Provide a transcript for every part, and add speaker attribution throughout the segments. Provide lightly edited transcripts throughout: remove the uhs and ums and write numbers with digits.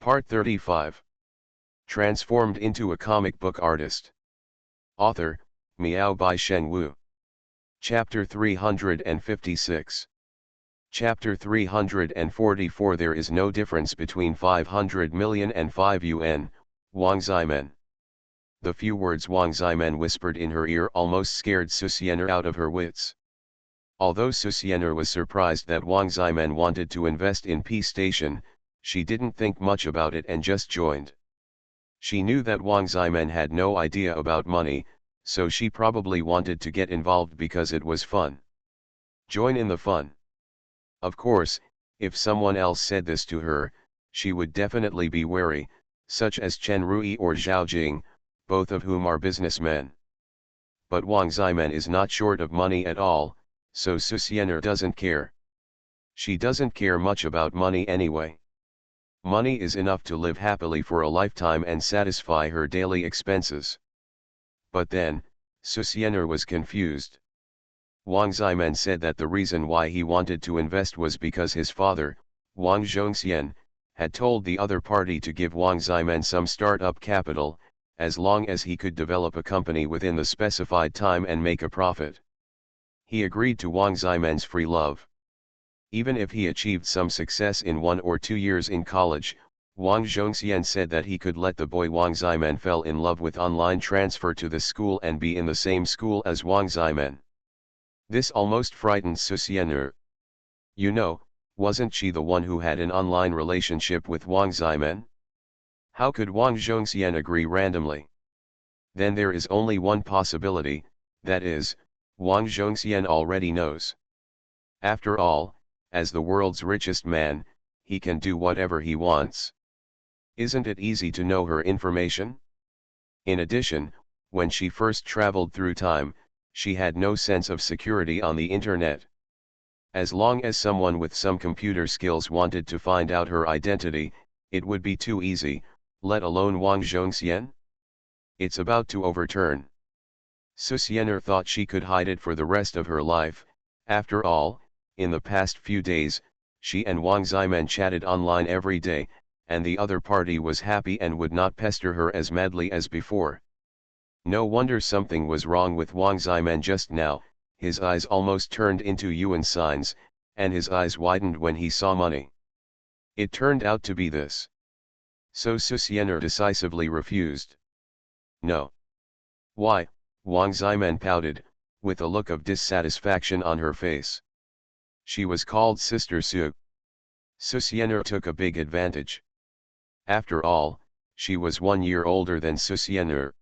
Speaker 1: Part 35. Transformed into a comic book artist. Author, Miao Bai Shen Wu. Chapter 356. Chapter 344. There is no difference between 500 million and 5 yuan, Wang Zimen. The few words Wang Zimen whispered in her ear almost scared Susiener out of her wits. Although Susiener was surprised that Wang Zimen wanted to invest in P Station, she didn't think much about it and just joined. She knew that Wang Zimen had no idea about money, so she probably wanted to get involved because it was fun. Join in the fun. Of course, if someone else said this to her, she would definitely be wary, such as Chen Rui or Zhao Jing, both of whom are businessmen. But Wang Zimen is not short of money at all, so Susiener doesn't care. She doesn't care much about money anyway. Money is enough to live happily for a lifetime and satisfy her daily expenses. But then, Susiener was confused. Wang Zimen said that the reason why he wanted to invest was because his father, Wang Zhongxian, had told the other party to give Wang Zimen some start-up capital, as long as he could develop a company within the specified time and make a profit. He agreed to Wang Zimen's free love. Even if he achieved some success in 1 or 2 years in college, Wang Zhongxian said that he could let the boy Wang Zimen fell in love with online transfer to the school and be in the same school as Wang Zimen. This almost frightened Susiener. You know, wasn't she the one who had an online relationship with Wang Zimen? How could Wang Zhongxian agree randomly? Then there is only one possibility, that is, Wang Zhongxian already knows. After all, as the world's richest man, he can do whatever he wants. Isn't it easy to know her information? In addition, when she first traveled through time, she had no sense of security on the internet. As long as someone with some computer skills wanted to find out her identity, it would be too easy, let alone Wang Zhongxian? It's about to overturn. Susiener thought she could hide it for the rest of her life. After all, in the past few days, she and Wang Zimen chatted online every day, and the other party was happy and would not pester her as madly as before. No wonder something was wrong with Wang Zimen just now. His eyes almost turned into yuan signs, and his eyes widened when he saw money. It turned out to be this. So Susiener decisively refused. No. Why? Wang Zimen pouted, with a look of dissatisfaction on her face. She was called Sister Su. Susiener took a big advantage. After all, she was 1 year older than Susiener.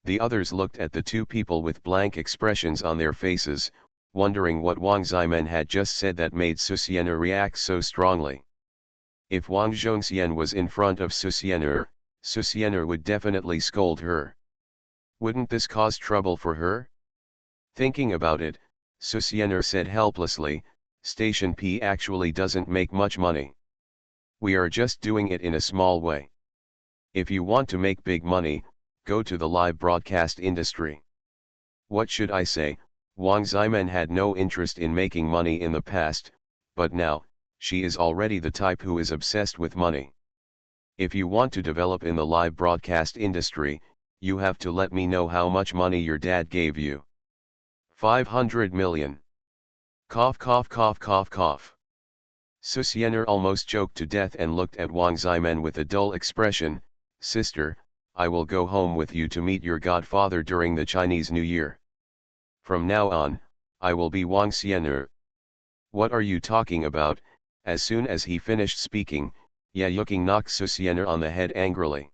Speaker 1: The others looked at the two people with blank expressions on their faces, wondering what Wang Zimen had just said that made Susiener react so strongly. If Wang Zhongxian was in front of Susiener, Susiener would definitely scold her. Wouldn't this cause trouble for her? Thinking about it, Susiener said helplessly, Station P actually doesn't make much money. We are just doing it in a small way. If you want to make big money, go to the live broadcast industry. What should I say? Wang Zimen had no interest in making money in the past, but now, she is already the type who is obsessed with money. If you want to develop in the live broadcast industry, you have to let me know how much money your dad gave you. 500 million. Cough cough cough cough cough. Susiener almost choked to death and looked at Wang Zimen with a dull expression. Sister, I will go home with you to meet your godfather during the Chinese New Year. From now on, I will be Wang Ziener. What are you talking about? As soon as he finished speaking, Ye Yuking knocked Susiener on the head angrily.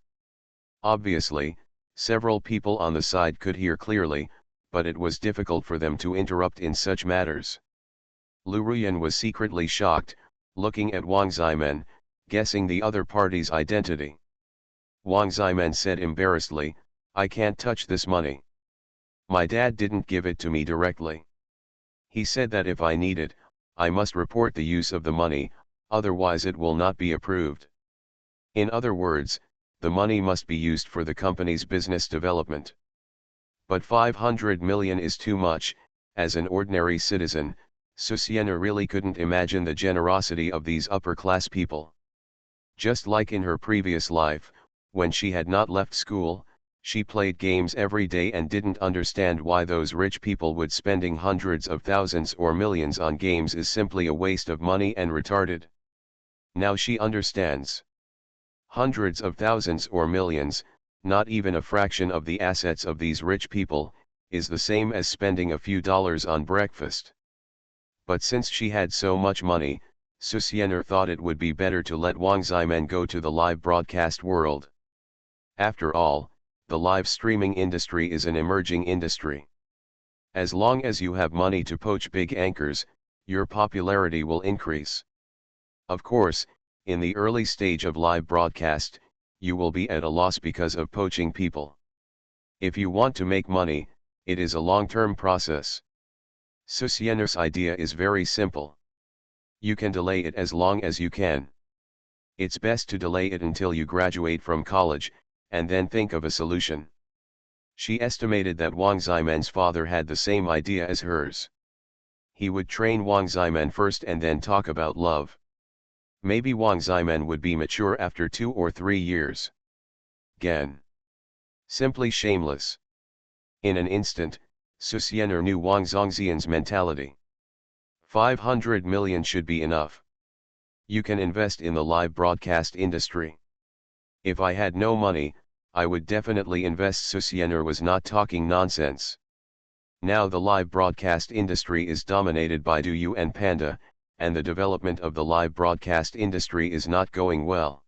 Speaker 1: Obviously, several people on the side could hear clearly, but it was difficult for them to interrupt in such matters. Lu Ruyan was secretly shocked, looking at Wang Zimen, guessing the other party's identity. Wang Zimen said embarrassedly, I can't touch this money. My dad didn't give it to me directly. He said that if I need it, I must report the use of the money, otherwise it will not be approved. In other words, the money must be used for the company's business development. But 500 million is too much. As an ordinary citizen, Susiener really couldn't imagine the generosity of these upper-class people. Just like in her previous life, when she had not left school, she played games every day and didn't understand why those rich people would spending hundreds of thousands or millions on games is simply a waste of money and retarded. Now she understands. Hundreds of thousands or millions, not even a fraction of the assets of these rich people, is the same as spending a few dollars on breakfast. But since she had so much money, Susiener thought it would be better to let Wang Ximen go to the live broadcast world. After all, the live streaming industry is an emerging industry. As long as you have money to poach big anchors, your popularity will increase. Of course, in the early stage of live broadcast, you will be at a loss because of poaching people. If you want to make money, it is a long-term process. Susiener's idea is very simple. You can delay it as long as you can. It's best to delay it until you graduate from college, and then think of a solution. She estimated that Wang Ximen's father had the same idea as hers. He would train Wang Ximen first and then talk about love. Maybe Wang Ximen would be mature after 2 or 3 years. Gen. Simply shameless. In an instant, Susiener knew Wang Zongxian's mentality. 500 million should be enough. You can invest in the live broadcast industry. If I had no money, I would definitely invest. Susiener was not talking nonsense. Now the live broadcast industry is dominated by Douyu and Panda, and the development of the live broadcast industry is not going well.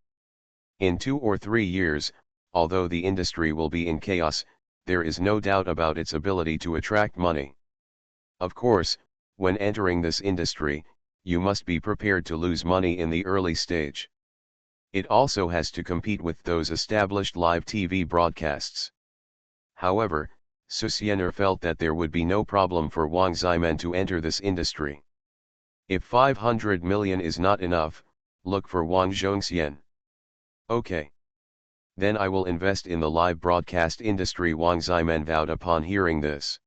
Speaker 1: In 2 or 3 years, although the industry will be in chaos, there is no doubt about its ability to attract money. Of course, when entering this industry, you must be prepared to lose money in the early stage. It also has to compete with those established live TV broadcasts. However, Susiener felt that there would be no problem for Wang Ximen to enter this industry. If 500 million is not enough, look for Wang Zhongxian. Okay. Then I will invest in the live broadcast industry, Wang Ximen vowed upon hearing this.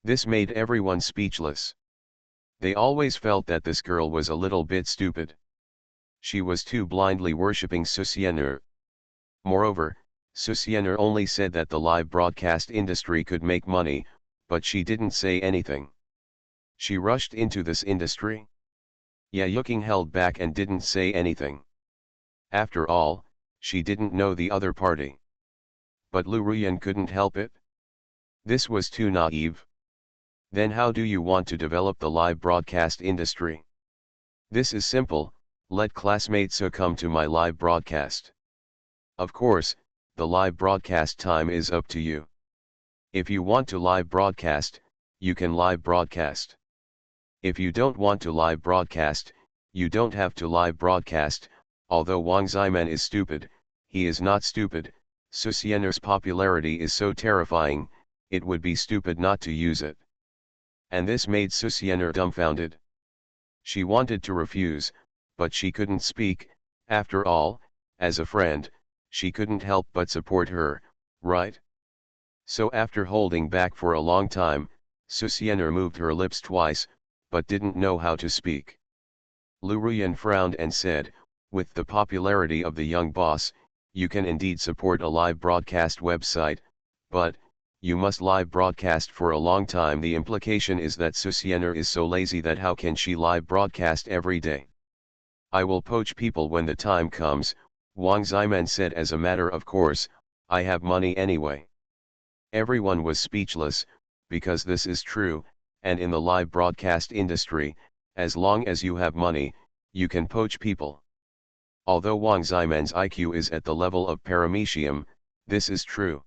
Speaker 1: This made everyone speechless. They always felt that this girl was a little bit stupid. She was too blindly worshipping Susiener. Moreover, Susiener only said that the live broadcast industry could make money, but she didn't say anything. She rushed into this industry. Yayuking held back and didn't say anything. After all, she didn't know the other party. But Lu Ruyan couldn't help it. This was too naive. Then how do you want to develop the live broadcast industry? This is simple, let classmates come to my live broadcast. Of course, the live broadcast time is up to you. If you want to live broadcast, you can live broadcast. If you don't want to live broadcast, you don't have to live broadcast. Although Wang Ximen is stupid, he is not stupid. Susiener's popularity is so terrifying, it would be stupid not to use it. And this made Susiener dumbfounded. She wanted to refuse, but she couldn't speak. After all, as a friend, she couldn't help but support her, right? So after holding back for a long time, Susiener moved her lips twice, but didn't know how to speak. Lu Ruyan frowned and said, with the popularity of the young boss, you can indeed support a live broadcast website, but, you must live broadcast for a long time. The implication is that Susiener is so lazy that how can she live broadcast every day? I will poach people when the time comes, Wang Ximen said as a matter of course, I have money anyway. Everyone was speechless, because this is true, and in the live broadcast industry, as long as you have money, you can poach people. Although Wang Ximen's IQ is at the level of paramecium, this is true.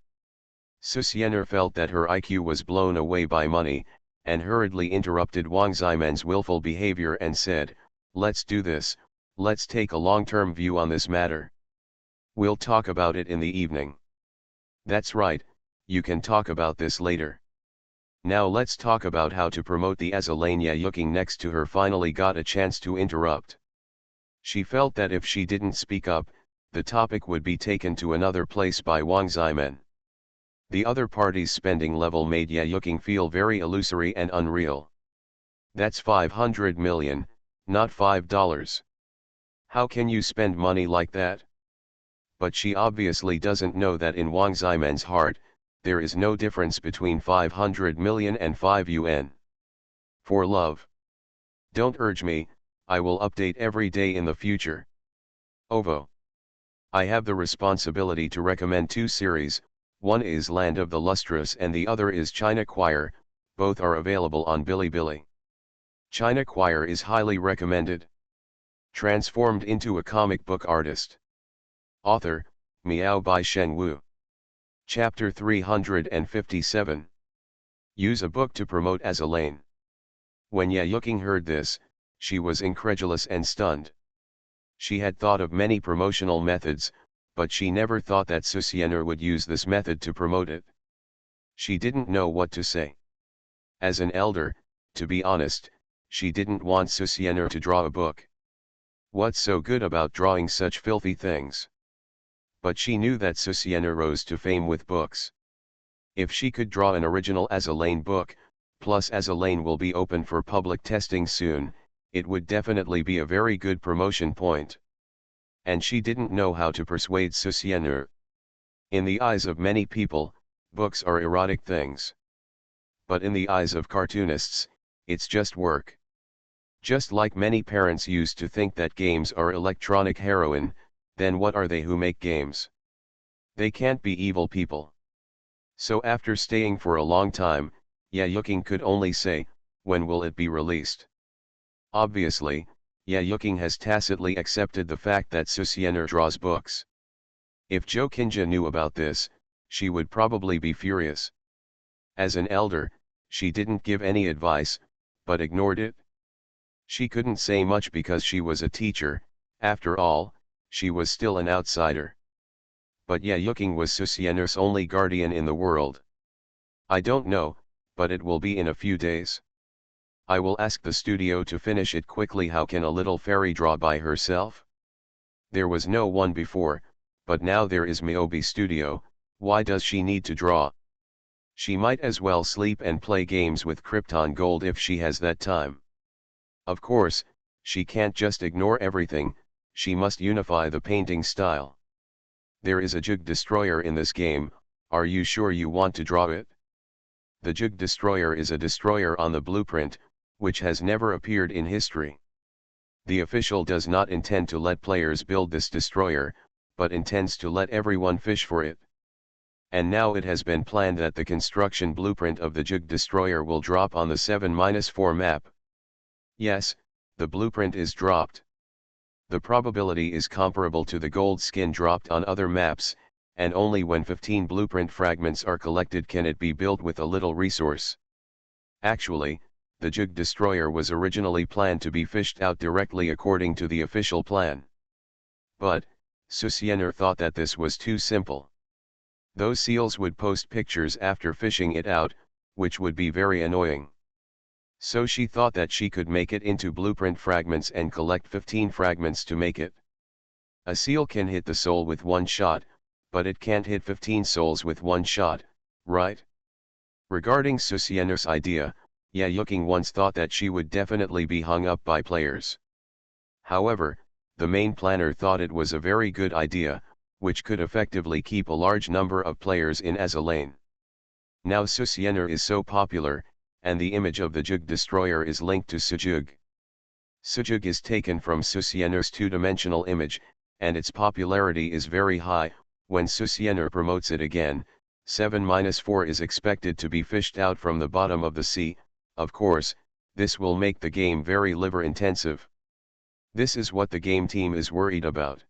Speaker 1: Susiener felt that her IQ was blown away by money, and hurriedly interrupted Wang Ximen's willful behavior and said, let's do this, let's take a long-term view on this matter. We'll talk about it in the evening. That's right, you can talk about this later. Now let's talk about how to promote the Azalane. Yayuking next to her finally got a chance to interrupt. She felt that if she didn't speak up, the topic would be taken to another place by Wang Ximen. The other party's spending level made Yayuking feel very illusory and unreal. That's 500 million, not $5. How can you spend money like that? But she obviously doesn't know that in Wang Ximen's heart, there is no difference between 500 million and 5 yuan. For love. Don't urge me, I will update every day in the future. OVO. I have the responsibility to recommend two series, one is Land of the Lustrous and the other is China Choir, both are available on Bilibili. China Choir is highly recommended. Transformed into a comic book artist. Author, Miao Bai Shenwu. Chapter 357. Use a book to promote as Elaine. When Ye Yuking heard this, she was incredulous and stunned. She had thought of many promotional methods, but she never thought that Susienner would use this method to promote it. She didn't know what to say. As an elder, to be honest, she didn't want Susienner to draw a book. What's so good about drawing such filthy things? But she knew that Susienner rose to fame with books. If she could draw an original As Elaine book, plus As Elaine will be open for public testing soon, it would definitely be a very good promotion point. And she didn't know how to persuade Susienner. In the eyes of many people, books are erotic things. But in the eyes of cartoonists, it's just work. Just like many parents used to think that games are electronic heroin, then what are they who make games? They can't be evil people. So after staying for a long time, Ye Yuking could only say, when will it be released? Obviously, Ye Yuking has tacitly accepted the fact that Susienner draws books. If Zhou Qinjia knew about this, she would probably be furious. As an elder, she didn't give any advice, but ignored it. She couldn't say much because she was a teacher, after all, she was still an outsider. But Ye Yuking was Susienner's only guardian in the world. I don't know, but it will be in a few days. I will ask the studio to finish it quickly. How can a little fairy draw by herself? There was no one before, but now there is Miobi Studio, why does she need to draw? She might as well sleep and play games with Krypton Gold if she has that time. Of course, she can't just ignore everything, she must unify the painting style. There is a Jug Destroyer in this game, are you sure you want to draw it? The Jug Destroyer is a destroyer on the blueprint, which has never appeared in history. The official does not intend to let players build this destroyer, but intends to let everyone fish for it. And now it has been planned that the construction blueprint of the Jug Destroyer will drop on the 7-4 map. Yes, the blueprint is dropped. The probability is comparable to the gold skin dropped on other maps, and only when 15 blueprint fragments are collected can it be built with a little resource. Actually, the Jug Destroyer was originally planned to be fished out directly according to the official plan. But, Susienner thought that this was too simple. Those seals would post pictures after fishing it out, which would be very annoying. So she thought that she could make it into blueprint fragments and collect 15 fragments to make it. A seal can hit the soul with one shot, but it can't hit 15 souls with one shot, right? Regarding Susienner's idea, Ye Yuking once thought that she would definitely be hung up by players. However, the main planner thought it was a very good idea, which could effectively keep a large number of players in as Elaine. Now Susienner is so popular, and the image of the Jug Destroyer is linked to Sujug. Sujug is taken from Susienner's two-dimensional image, and its popularity is very high. When Susienner promotes it again, 7-4 is expected to be fished out from the bottom of the sea. Of course, this will make the game very liver-intensive. This is what the game team is worried about.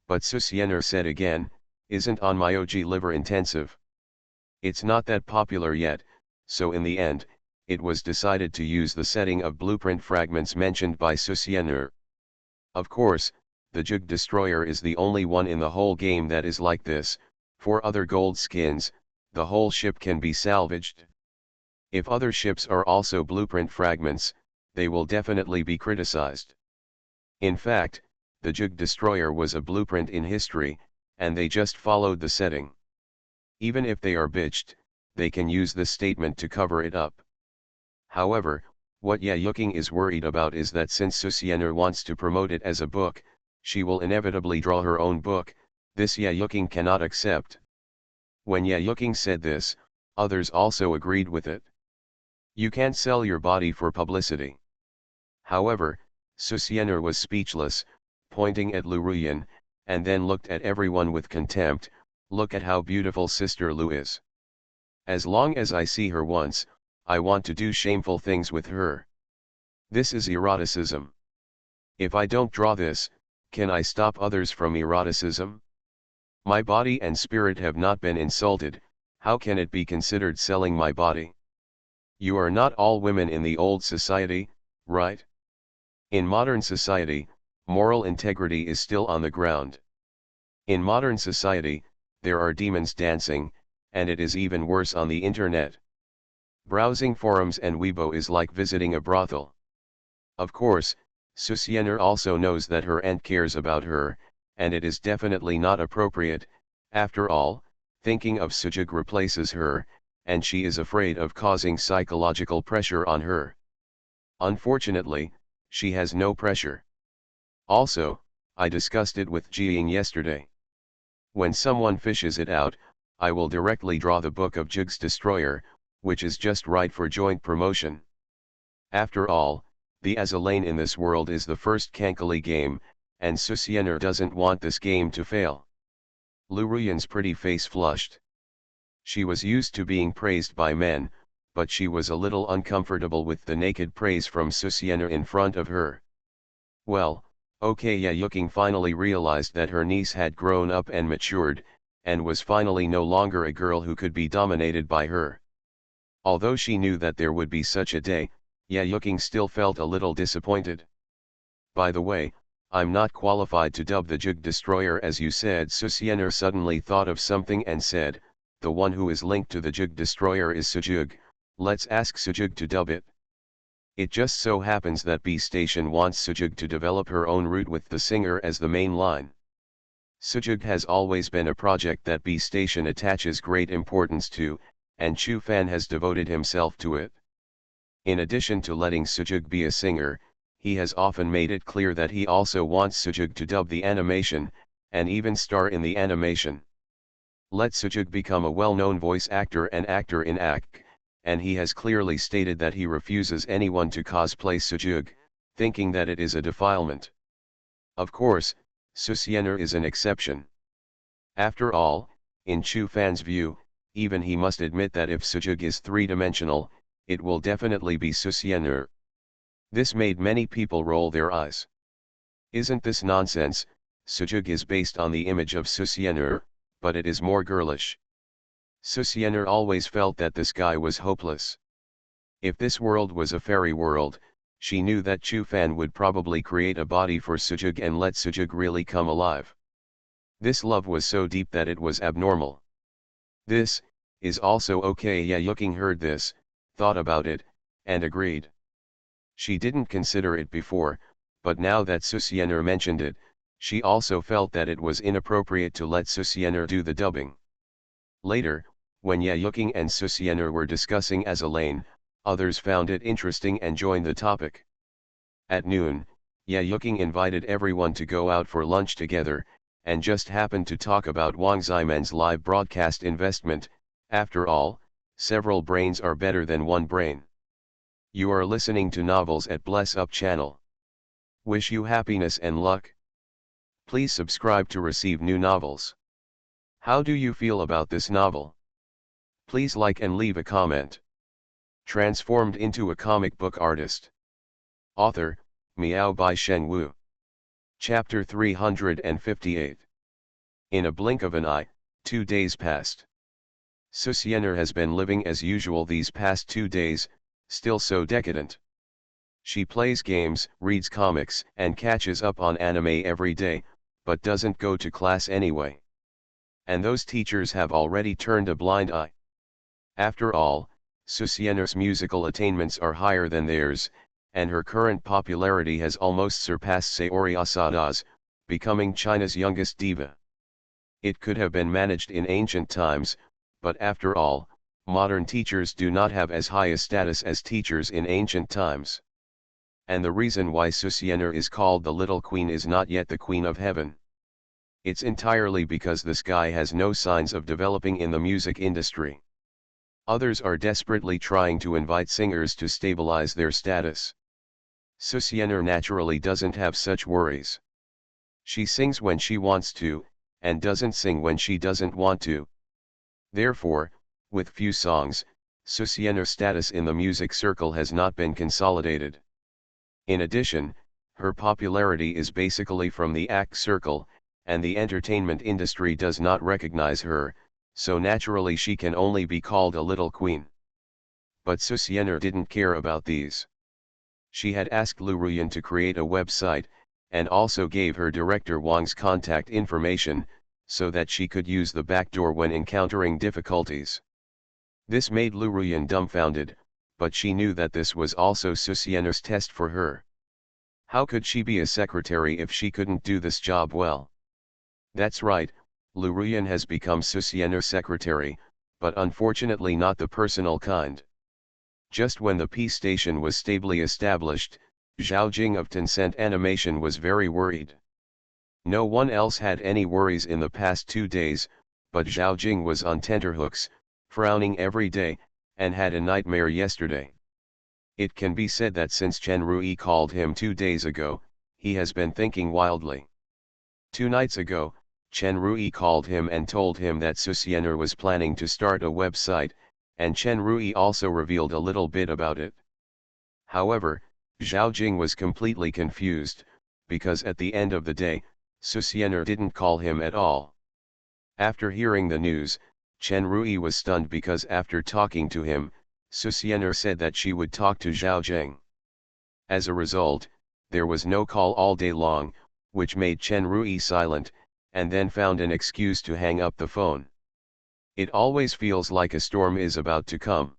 Speaker 1: But Susienner said again, isn't Onmyoji liver-intensive? It's not that popular yet, so in the end, it was decided to use the setting of blueprint fragments mentioned by Susienner. Of course, the Jug Destroyer is the only one in the whole game that is like this. For other gold skins, the whole ship can be salvaged. If other ships are also blueprint fragments, they will definitely be criticized. In fact, the Jug Destroyer was a blueprint in history, and they just followed the setting. Even if they are bitched, they can use this statement to cover it up. However, What Yayuking is worried about is that since Susiener wants to promote it as a book, she will inevitably draw her own book. This Yayuking cannot accept. When Yayuking said this, others also agreed with it. You can't sell your body for publicity. However, Susiener was speechless, pointing at Lu Ruyan, and then looked at everyone with contempt. Look at how beautiful Sister Lu is. As long as I see her once, I want to do shameful things with her. This is eroticism. If I don't draw this, can I stop others from eroticism? My body and spirit have not been insulted, how can it be considered selling my body? You are not all women in the old society, right? In modern society, moral integrity is still on the ground. In modern society, there are demons dancing, and it is even worse on the internet. Browsing forums and Weibo is like visiting a brothel. Of course, Susiener also knows that her aunt cares about her, and it is definitely not appropriate. After all, thinking of Sujug replaces her, and she is afraid of causing psychological pressure on her. Unfortunately, she has no pressure. Also, I discussed it with Jiying yesterday. When someone fishes it out, I will directly draw the book of Jug's Destroyer, which is just right for joint promotion. After all, the Azalane in this world is the first Kankali game, and Susiener doesn't want this game to fail. Lu Ruyan's pretty face flushed. She was used to being praised by men, but she was a little uncomfortable with the naked praise from Susiener in front of her. Well, okay, Yayuking finally realized that her niece had grown up and matured, and was finally no longer a girl who could be dominated by her. Although she knew that there would be such a day, Yayuking still felt a little disappointed. By the way, I'm not qualified to dub the Jug Destroyer as you said. Susiener suddenly thought of something and said, the one who is linked to the Jug Destroyer is Sujug, let's ask Sujug to dub it. It just so happens that B Station wants Sujug to develop her own route with the singer as the main line. Sujug has always been a project that B Station attaches great importance to, and Chu Fan has devoted himself to it. In addition to letting Sujug be a singer, he has often made it clear that he also wants Sujug to dub the animation, and even star in the animation. Let Sujug become a well-known voice actor and actor in ACK, and he has clearly stated that he refuses anyone to cosplay Sujug, thinking that it is a defilement. Of course, Susiener is an exception. After all, in Chu Fan's view, even he must admit that if Sujug is three-dimensional, it will definitely be Susiener. This made many people roll their eyes. Isn't this nonsense? Sujug is based on the image of Susiener, but it is more girlish. Susiener always felt that this guy was hopeless. If this world was a fairy world, she knew that Chu Fan would probably create a body for Sujug and let Sujug really come alive. This love was so deep that it was abnormal. This is also okay. Yayuking heard this, thought about it, and agreed. She didn't consider it before, but now that Susiener mentioned it, she also felt that it was inappropriate to let Susiener do the dubbing. Later, when Yayuking and Susiener were discussing Azalane, others found it interesting and joined the topic. At noon, Yayuking invited everyone to go out for lunch together, and just happened to talk about Wang Ximen's live broadcast investment. After all, several brains are better than one brain. You are listening to Novels at Bless Up channel. Wish you happiness and luck. Please subscribe to receive new novels. How do you feel about this novel? Please like and leave a comment. Transformed into a comic book artist. Author, Miao by Shen Wu. Chapter 358. In a blink of an eye, 2 days passed. Susiener has been living as usual these past 2 days, still so decadent. She plays games, reads comics, and catches up on anime every day, but doesn't go to class anyway. And those teachers have already turned a blind eye. After all, Susiener's musical attainments are higher than theirs, and her current popularity has almost surpassed Sayori Asada's, becoming China's youngest diva. It could have been managed in ancient times, but after all, Modern teachers do not have as high a status as teachers in ancient times. And the reason why Susianer is called the Little Queen is not yet the Queen of Heaven. It's entirely because this guy has no signs of developing in the music industry. Others are desperately trying to invite singers to stabilize their status. Susianer naturally doesn't have such worries. She sings when she wants to, and doesn't sing when she doesn't want to. Therefore, with few songs, Susianer's status in the music circle has not been consolidated. In addition, her popularity is basically from the act circle, and the entertainment industry does not recognize her, so naturally she can only be called a little queen. But Susianer didn't care about these. She had asked Lu Ruyan to create a website, and also gave her director Wang's contact information, so that she could use the backdoor when encountering difficulties. This made Lu Ruyan dumbfounded, but she knew that this was also Susianer's test for her. How could she be a secretary if she couldn't do this job well? That's right, Lu Ruyan has become Susianer's secretary, but unfortunately not the personal kind. Just when the P station was stably established, Zhao Jing of Tencent Animation was very worried. No one else had any worries in the past 2 days, but Zhao Jing was on tenterhooks, frowning every day, and had a nightmare yesterday. It can be said that since Chen Rui called him 2 days ago, he has been thinking wildly. 2 nights ago, Chen Rui called him and told him that Susianer was planning to start a website, and Chen Rui also revealed a little bit about it. However, Zhao Jing was completely confused, because at the end of the day, Susianer didn't call him at all. After hearing the news, Chen Rui was stunned because after talking to him, Susianer said that she would talk to Zhao Jing. As a result, there was no call all day long, which made Chen Rui silent, and then found an excuse to hang up the phone. It always feels like a storm is about to come.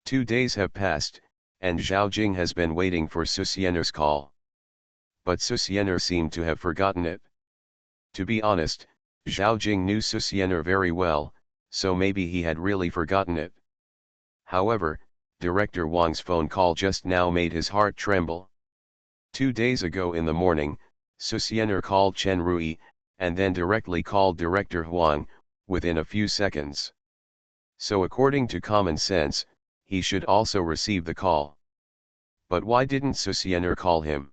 Speaker 1: 2 days have passed, and Zhao Jing has been waiting for Susianer's call. But Susianer seemed to have forgotten it. To be honest, Zhao Jing knew Susianer very well, so maybe he had really forgotten it. However, Director Wang's phone call just now made his heart tremble. 2 days ago in the morning, Susianer called Chen Rui, and then directly called Director Huang, within a few seconds. So according to common sense, he should also receive the call. But why didn't Susianer call him?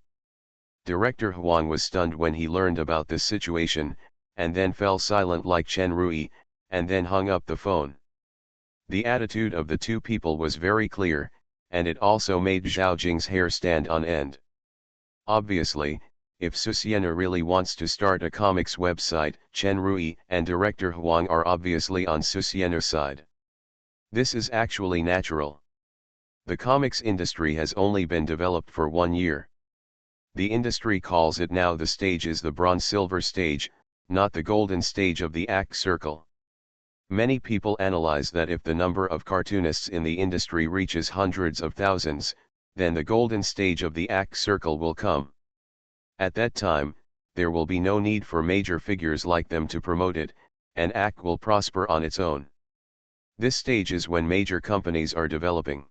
Speaker 1: Director Huang was stunned when he learned about this situation, and then fell silent like Chen Rui, and then hung up the phone. The attitude of the two people was very clear, and it also made Zhao Jing's hair stand on end. Obviously, if Susianer really wants to start a comics website, Chen Rui and Director Huang are obviously on Susianer's side. This is actually natural. The comics industry has only been developed for 1 year. The industry calls it now the stage is the bronze-silver stage, not the golden stage of the act circle. Many people analyze that if the number of cartoonists in the industry reaches hundreds of thousands, then the golden stage of the act circle will come. At that time, there will be no need for major figures like them to promote it, and act will prosper on its own. This stage is when major companies are developing.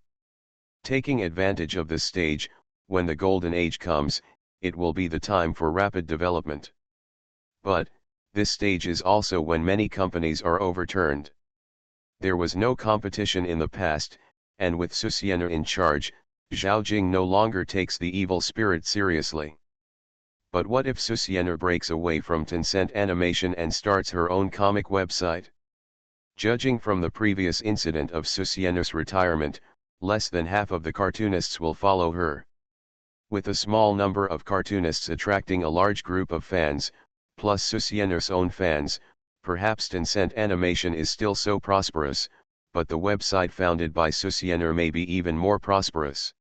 Speaker 1: Taking advantage of this stage, when the golden age comes, it will be the time for rapid development. But, this stage is also when many companies are overturned. There was no competition in the past, and with Susianer in charge, Zhao Jing no longer takes the evil spirit seriously. But what if Susianer breaks away from Tencent Animation and starts her own comic website? Judging from the previous incident of Susianer's retirement, less than half of the cartoonists will follow her. With a small number of cartoonists attracting a large group of fans, plus Susianer's own fans, perhaps Tencent Animation is still so prosperous, but the website founded by Susianer may be even more prosperous.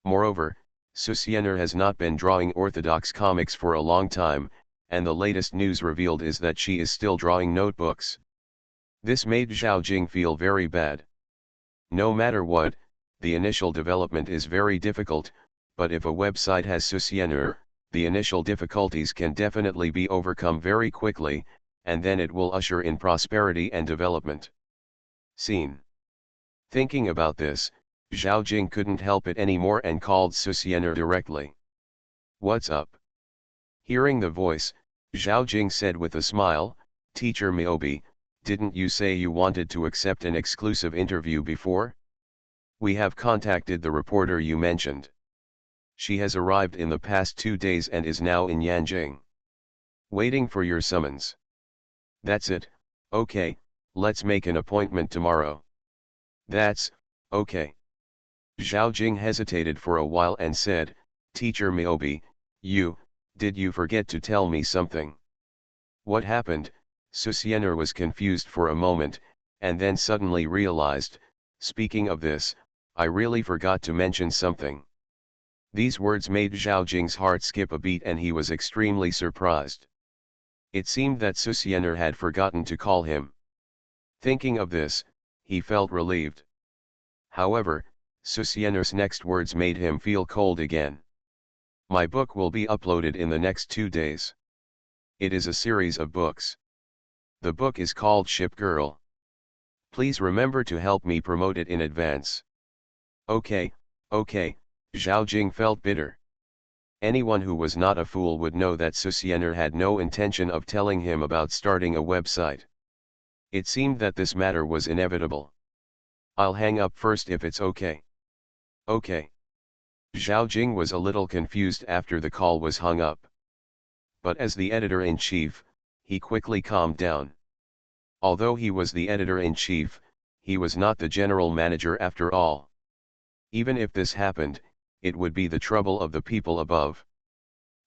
Speaker 1: Moreover, Susianer has not been drawing orthodox comics for a long time, and the latest news revealed is that she is still drawing notebooks. This made Zhao Jing feel very bad. No matter what, the initial development is very difficult, but if a website has Susianer, the initial difficulties can definitely be overcome very quickly, and then it will usher in prosperity and development. Scene. Thinking about this, Zhao Jing couldn't help it anymore and called Susiener directly. "What's up?" Hearing the voice, Zhao Jing said with a smile, "Teacher Miyobi, didn't you say you wanted to accept an exclusive interview before? We have contacted the reporter you mentioned. She has arrived in the past 2 days and is now in Yanjing. Waiting for your summons." "That's it, okay, let's make an appointment tomorrow." "That's, okay." Zhao Jing hesitated for a while and said, "Teacher Miyobi, did you forget to tell me something?" "What happened?" Susiener was confused for a moment, and then suddenly realized, "Speaking of this, I really forgot to mention something." These words made Zhao Jing's heart skip a beat and he was extremely surprised. It seemed that Susiener had forgotten to call him. Thinking of this, he felt relieved. However, Susiener's next words made him feel cold again. "My book will be uploaded in the next 2 days. It is a series of books. The book is called Ship Girl. Please remember to help me promote it in advance." "Okay, okay," Zhao Jing felt bitter. Anyone who was not a fool would know that Susiener had no intention of telling him about starting a website. It seemed that this matter was inevitable. "I'll hang up first if it's okay." "Okay." Zhao Jing was a little confused after the call was hung up. But as the editor-in-chief, he quickly calmed down. Although he was the editor-in-chief, he was not the general manager after all. Even if this happened, it would be the trouble of the people above.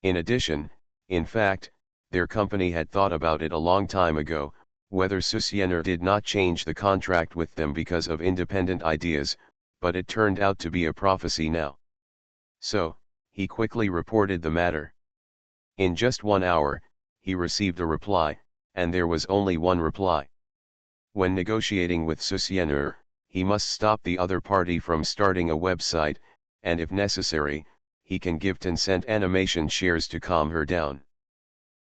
Speaker 1: In addition, in fact, their company had thought about it a long time ago, whether Susiener did not change the contract with them because of independent ideas, but it turned out to be a prophecy now. So, he quickly reported the matter. In just 1 hour, he received a reply, and there was only one reply. When negotiating with Susiener, he must stop the other party from starting a website, and if necessary, he can give Tencent Animation shares to calm her down.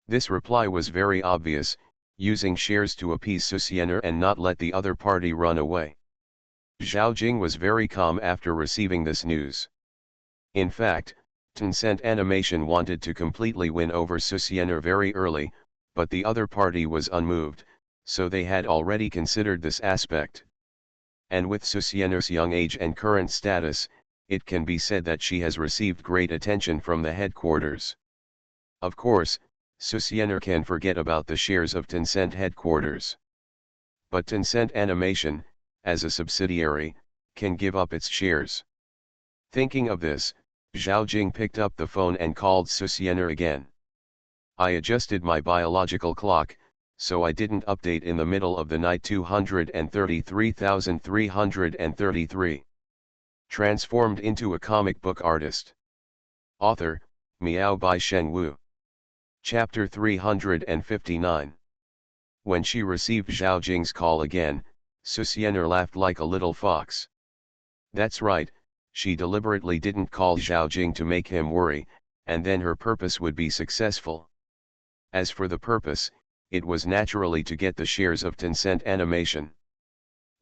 Speaker 1: This reply was very obvious, using shares to appease Susiener and not let the other party run away. Zhao Jing was very calm after receiving this news. In fact, Tencent Animation wanted to completely win over Susiener very early, but the other party was unmoved, so they had already considered this aspect. And with Susiener's young age and current status, it can be said that she has received great attention from the headquarters. Of course, Susiener can forget about the shares of Tencent headquarters. But Tencent Animation, as a subsidiary, can give up its shares. Thinking of this, Zhao Jing picked up the phone and called Susiener again. "I adjusted my biological clock, so I didn't update in the middle of the night. 233,333. Transformed into a comic book artist. Author, Miao by Shen Wu. Chapter 359. When she received Zhao Jing's call again, Susiener laughed like a little fox. That's right, she deliberately didn't call Zhao Jing to make him worry, and then her purpose would be successful. As for the purpose, it was naturally to get the shares of Tencent Animation.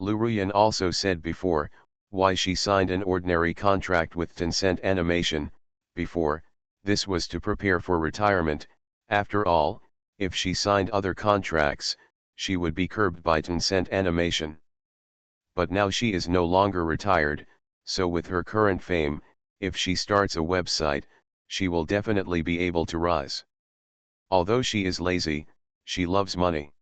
Speaker 1: Lu Ruyan also said before, why she signed an ordinary contract with Tencent Animation, before, this was to prepare for retirement. After all, if she signed other contracts, she would be curbed by Tencent Animation. But now she is no longer retired, so with her current fame, if she starts a website, she will definitely be able to rise. Although she is lazy, she loves money.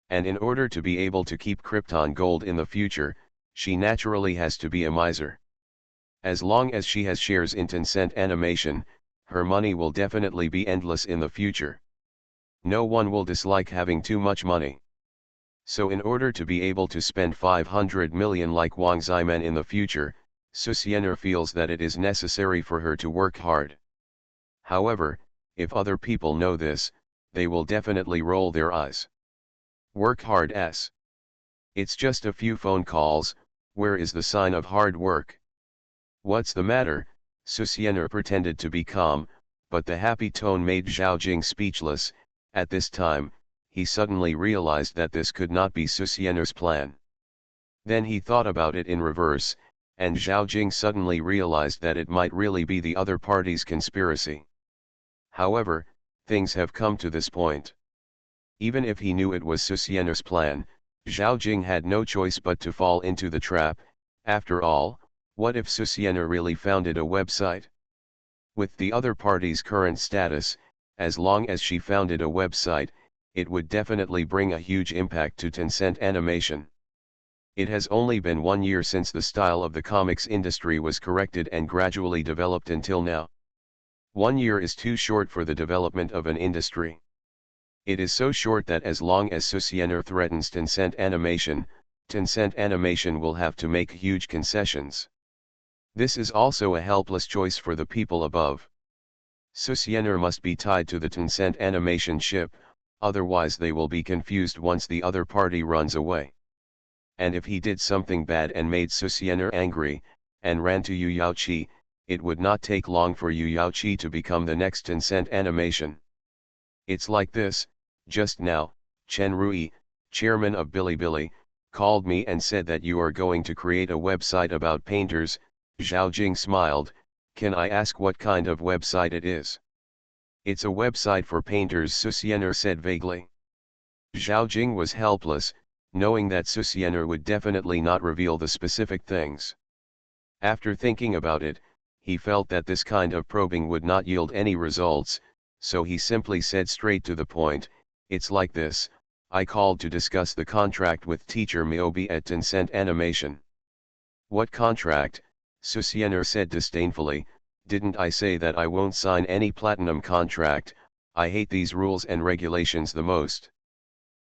Speaker 1: And in order to be able to keep Krypton Gold in the future, she naturally has to be a miser. As long as she has shares in Tencent Animation, her money will definitely be endless in the future. No one will dislike having too much money. So in order to be able to spend 500 million like Wang Ximen in the future, Susiener feels that it is necessary for her to work hard. However, if other people know this, they will definitely roll their eyes. Work hard s. It's just a few phone calls, where is the sign of hard work? What's the matter? Susiener pretended to be calm, but the happy tone made Zhao Jing speechless. At this time, he suddenly realized that this could not be Susiener's plan. Then he thought about it in reverse, and Zhao Jing suddenly realized that it might really be the other party's conspiracy. However, things have come to this point. Even if he knew it was Susiener's plan, Zhao Jing had no choice but to fall into the trap. After all, what if Susiener really founded a website? With the other party's current status, as long as she founded a website, it would definitely bring a huge impact to Tencent Animation. It has only been 1 year since the style of the comics industry was corrected and gradually developed until now. 1 year is too short for the development of an industry. It is so short that as long as Susiener threatens Tencent Animation will have to make huge concessions. This is also a helpless choice for the people above. Susiener must be tied to the Tencent Animation ship, otherwise they will be confused once the other party runs away. And if he did something bad and made Susiener angry, and ran to Yu Yaoqi, it would not take long for Yu Yaoqi to become the next Tencent Animation. It's like this: just now, Chen Rui, chairman of Bilibili, called me and said that you are going to create a website about painters. Zhao Jing smiled. Can I ask what kind of website it is? It's a website for painters, Susiener said vaguely. Zhao Jing was helpless, knowing that Susiener would definitely not reveal the specific things. After thinking about it, he felt that this kind of probing would not yield any results, so he simply said straight to the point, it's like this: I called to discuss the contract with teacher Miyobi at Tencent Animation. What contract? Susiener said disdainfully. Didn't I say that I won't sign any platinum contract? I hate these rules and regulations the most.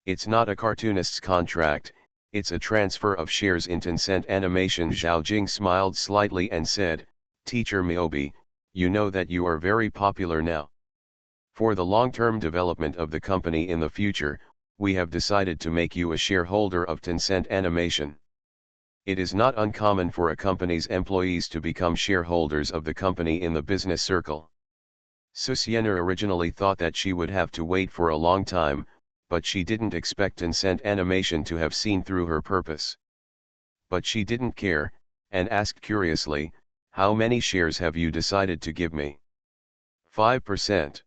Speaker 1: It's not a cartoonist's contract, it's a transfer of shares in Tencent Animation. Zhao Jing smiled slightly and said, Teacher Miyobi, you know that you are very popular now. For the long-term development of the company in the future, we have decided to make you a shareholder of Tencent Animation. It is not uncommon for a company's employees to become shareholders of the company in the business circle. Susiener originally thought that she would have to wait for a long time, but she didn't expect Tencent Animation to have seen through her purpose. But she didn't care, and asked curiously, how many shares have you decided to give me? 5%.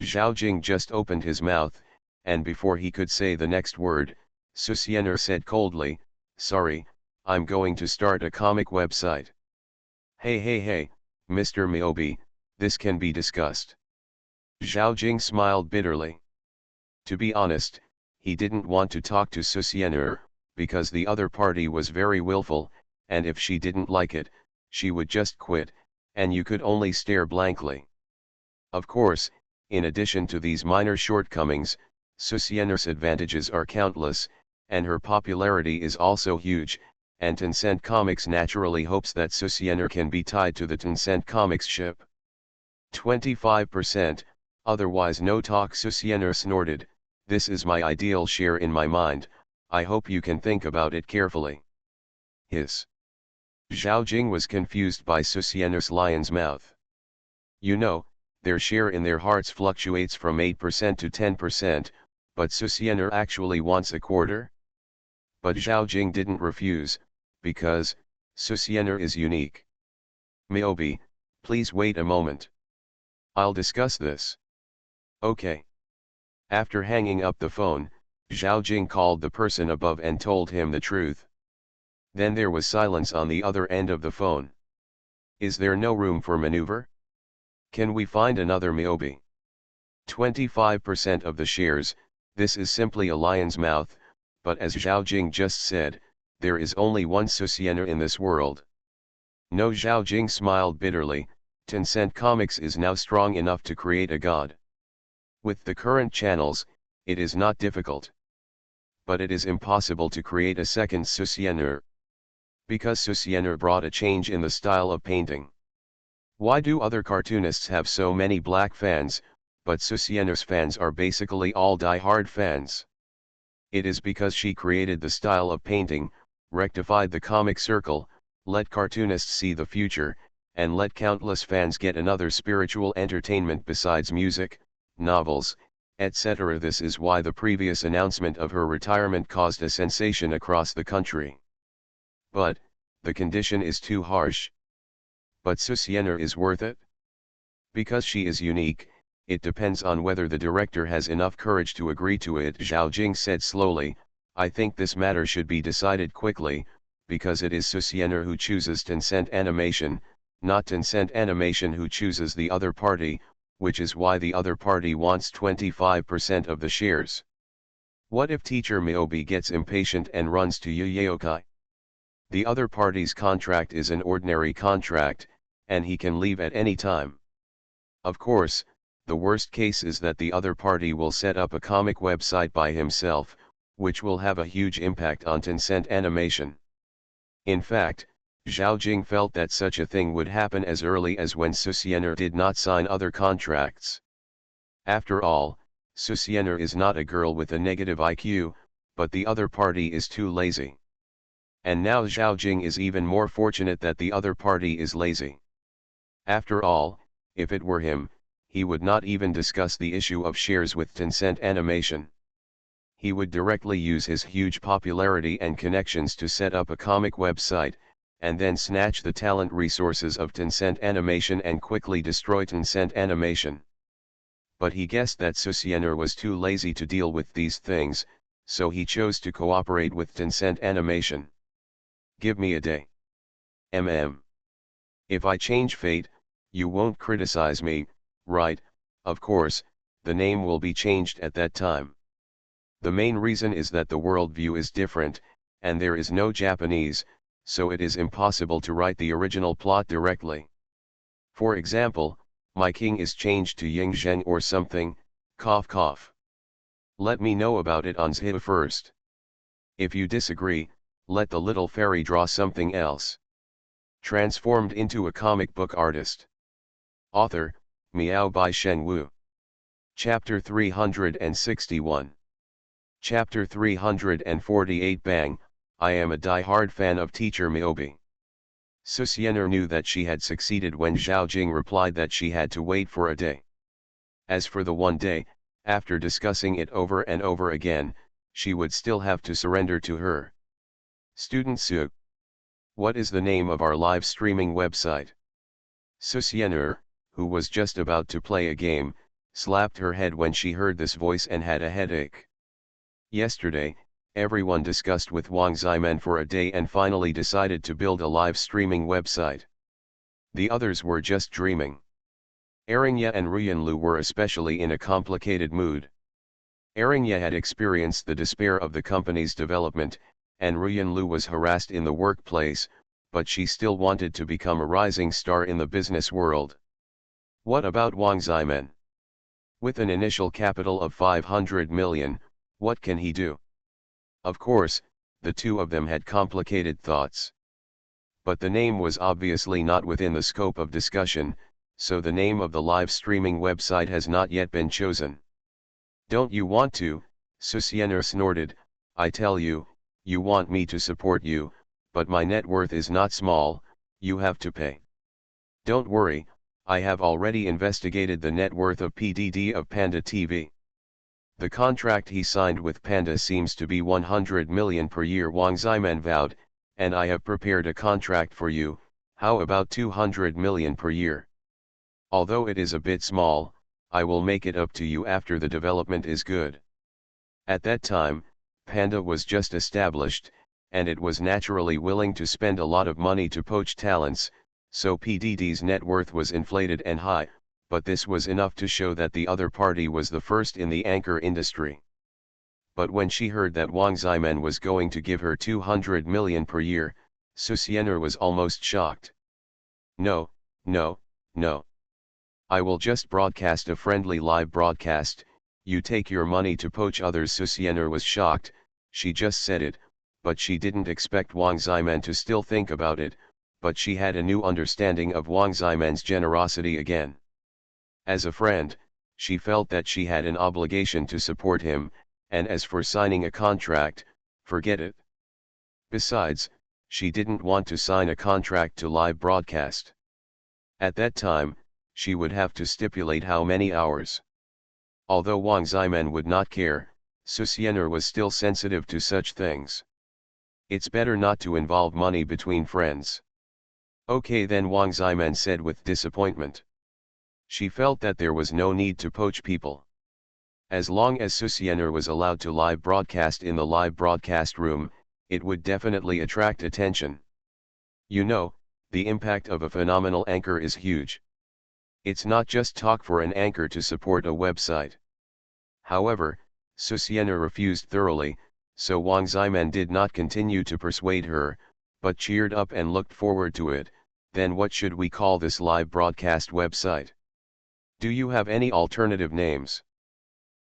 Speaker 1: Zhao Jing just opened his mouth, and before he could say the next word, Susiener said coldly, sorry, I'm going to start a comic website. Hey, Mr. Miyobi, this can be discussed. Zhao Jing smiled bitterly. To be honest, he didn't want to talk to Susiener, because the other party was very willful, and if she didn't like it, she would just quit, and you could only stare blankly. Of course, in addition to these minor shortcomings, Susiener's advantages are countless, and her popularity is also huge, and Tencent Comics naturally hopes that Susiener can be tied to the Tencent Comics ship. 25%, otherwise no talk. Susiener snorted, this is my ideal share in my mind, I hope you can think about it carefully. Hiss. Zhao Jing was confused by Susiener's lion's mouth. You know, their share in their hearts fluctuates from 8% to 10%, but Susiener actually wants a quarter? But Zhao Jing didn't refuse, because Susiener is unique. Miyobi, please wait a moment. I'll discuss this. Okay. After hanging up the phone, Zhao Jing called the person above and told him the truth. Then there was silence on the other end of the phone. Is there no room for maneuver? Can we find another Miyobi? 25% of the shares, this is simply a lion's mouth, but as Zhao Jing just said, there is only one Susiener in this world. No, Zhao Jing smiled bitterly, Tencent Comics is now strong enough to create a god. With the current channels, it is not difficult. But it is impossible to create a second Susiener. Because Susiener brought a change in the style of painting. Why do other cartoonists have so many black fans, but Susiener's fans are basically all die-hard fans? It is because she created the style of painting, rectified the comic circle, let cartoonists see the future, and let countless fans get another spiritual entertainment besides music, novels, etc. This is why the previous announcement of her retirement caused a sensation across the country. But, the condition is too harsh. But Susiener is worth it? Because she is unique, it depends on whether the director has enough courage to agree to it. Zhao Jing said slowly, I think this matter should be decided quickly, because it is Susiener who chooses Tencent Animation, not Tencent Animation who chooses the other party, which is why the other party wants 25% of the shares. What if teacher Miyobi gets impatient and runs to Yayokai? The other party's contract is an ordinary contract, and he can leave at any time. Of course, the worst case is that the other party will set up a comic website by himself, which will have a huge impact on Tencent Animation. In fact, Zhao Jing felt that such a thing would happen as early as when Susiener did not sign other contracts. After all, Susiener is not a girl with a negative IQ, but the other party is too lazy. And now Zhao Jing is even more fortunate that the other party is lazy. After all, if it were him, he would not even discuss the issue of shares with Tencent Animation. He would directly use his huge popularity and connections to set up a comic website, and then snatch the talent resources of Tencent Animation and quickly destroy Tencent Animation. But he guessed that Susiener was too lazy to deal with these things, so he chose to cooperate with Tencent Animation. Give me a day. If I change fate, you won't criticize me, right? Of course, the name will be changed at that time. The main reason is that the worldview is different, and there is no Japanese, so it is impossible to write the original plot directly. For example, my king is changed to Ying Zheng or something, cough cough. Let me know about it on Zhi first. If you disagree, let the little fairy draw something else. Transformed into a comic book artist. Author, Miao by Shen Wu. Chapter 361. Chapter 348. Bang, I am a die-hard fan of teacher Miyobi. Susiener knew that she had succeeded when Zhao Jing replied that she had to wait for a day. As for the one day, after discussing it over and over again, she would still have to surrender to her. Student Su. What is the name of our live streaming website? Susiener, who was just about to play a game, slapped her head when she heard this voice and had a headache. Yesterday, everyone discussed with Wang Zimen for a day and finally decided to build a live streaming website. The others were just dreaming. Eringya and Ruyanlu were especially in a complicated mood. Eringya had experienced the despair of the company's development, and Ruyanlu was harassed in the workplace, but she still wanted to become a rising star in the business world. What about Wang Zimen? With an initial capital of 500 million, what can he do? Of course, the two of them had complicated thoughts. But the name was obviously not within the scope of discussion, so the name of the live streaming website has not yet been chosen. Don't you want to? Susiener snorted, I tell you, you want me to support you, but my net worth is not small, you have to pay. Don't worry, I have already investigated the net worth of PDD of Panda TV. The contract he signed with Panda seems to be 100 million per year, Wang Zimen vowed, and I have prepared a contract for you, how about 200 million per year? Although it is a bit small, I will make it up to you after the development is good. At that time, Panda was just established, and it was naturally willing to spend a lot of money to poach talents, so PDD's net worth was inflated and high, but this was enough to show that the other party was the first in the anchor industry. But when she heard that Wang Zimen was going to give her 200 million per year, Susiener was almost shocked. No, no, no. I will just broadcast a friendly live broadcast, you take your money to poach others. Susiener was shocked, she just said it, but she didn't expect Wang Zimen to still think about it, but she had a new understanding of Wang Zimen's generosity again. As a friend, she felt that she had an obligation to support him, and as for signing a contract, forget it. Besides, she didn't want to sign a contract to live broadcast. At that time, she would have to stipulate how many hours. Although Wang Zimen would not care, Susiener was still sensitive to such things. It's better not to involve money between friends. Okay then, Wang Ximen said with disappointment. She felt that there was no need to poach people. As long as Susiener was allowed to live broadcast in the live broadcast room, it would definitely attract attention. You know, the impact of a phenomenal anchor is huge. It's not just talk for an anchor to support a website. However, Susiener refused thoroughly, so Wang Ximen did not continue to persuade her, but cheered up and looked forward to it. Then what should we call this live broadcast website? Do you have any alternative names?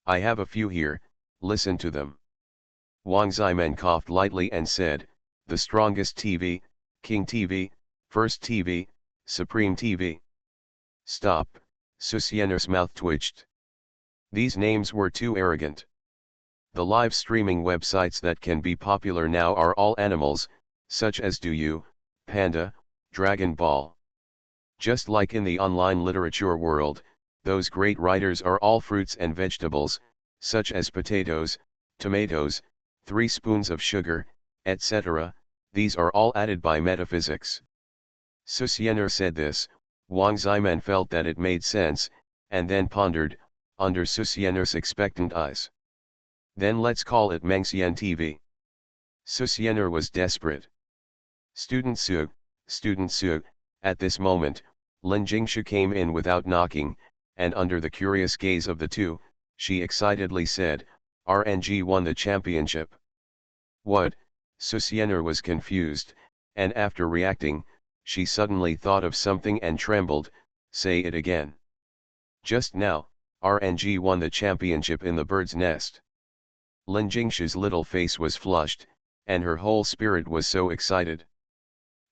Speaker 1: I have a few here, listen to them. Wang Ximen coughed lightly and said, The Strongest TV, King TV, First TV, Supreme TV. Stop, Susiener's mouth twitched. These names were too arrogant. The live streaming websites that can be popular now are all animals, such as Do You, Panda, Dragon Ball. Just like in the online literature world, those great writers are all fruits and vegetables, such as potatoes, tomatoes, 3 spoons of sugar, etc. These are all added by metaphysics. Susiener said this. Wang Ximen felt that it made sense, and then pondered, under Susiener's expectant eyes. Then let's call it Mangxian TV. Susiener was desperate. Student Su, at this moment, Lin Jingshu came in without knocking, and under the curious gaze of the two, she excitedly said, RNG won the championship. What? Susiener was confused, and after reacting, she suddenly thought of something and trembled. Say it again. Just now, RNG won the championship in the bird's nest. Lin Jingshu's little face was flushed, and her whole spirit was so excited.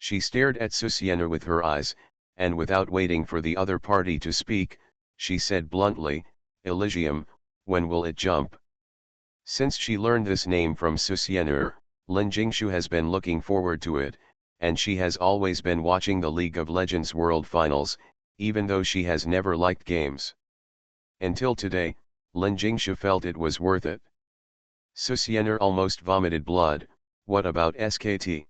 Speaker 1: She stared at Susiener with her eyes, and without waiting for the other party to speak, she said bluntly, Elysium, when will it jump? Since she learned this name from Susiener, Lin Jingshu has been looking forward to it, and she has always been watching the League of Legends World Finals, even though she has never liked games. Until today, Lin Jingshu felt it was worth it. Susiener almost vomited blood. What about SKT?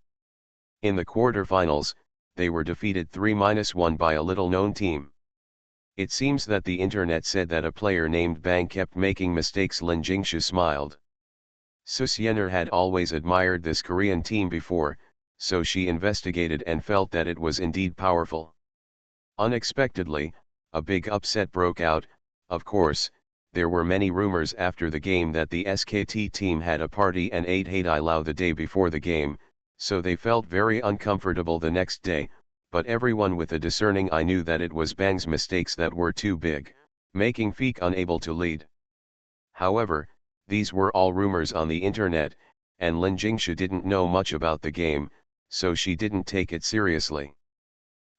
Speaker 1: In the quarterfinals, they were defeated 3-1 by a little-known team. It seems that the internet said that a player named Bang kept making mistakes. Lin Jingshu smiled. Susiener had always admired this Korean team before, so she investigated and felt that it was indeed powerful. Unexpectedly, a big upset broke out. Of course, there were many rumors after the game that the SKT team had a party and ate Haidai the day before the game, so they felt very uncomfortable the next day, but everyone with a discerning eye knew that it was Bang's mistakes that were too big, making Feek unable to lead. However, these were all rumors on the internet, and Lin Jingshu didn't know much about the game, so she didn't take it seriously.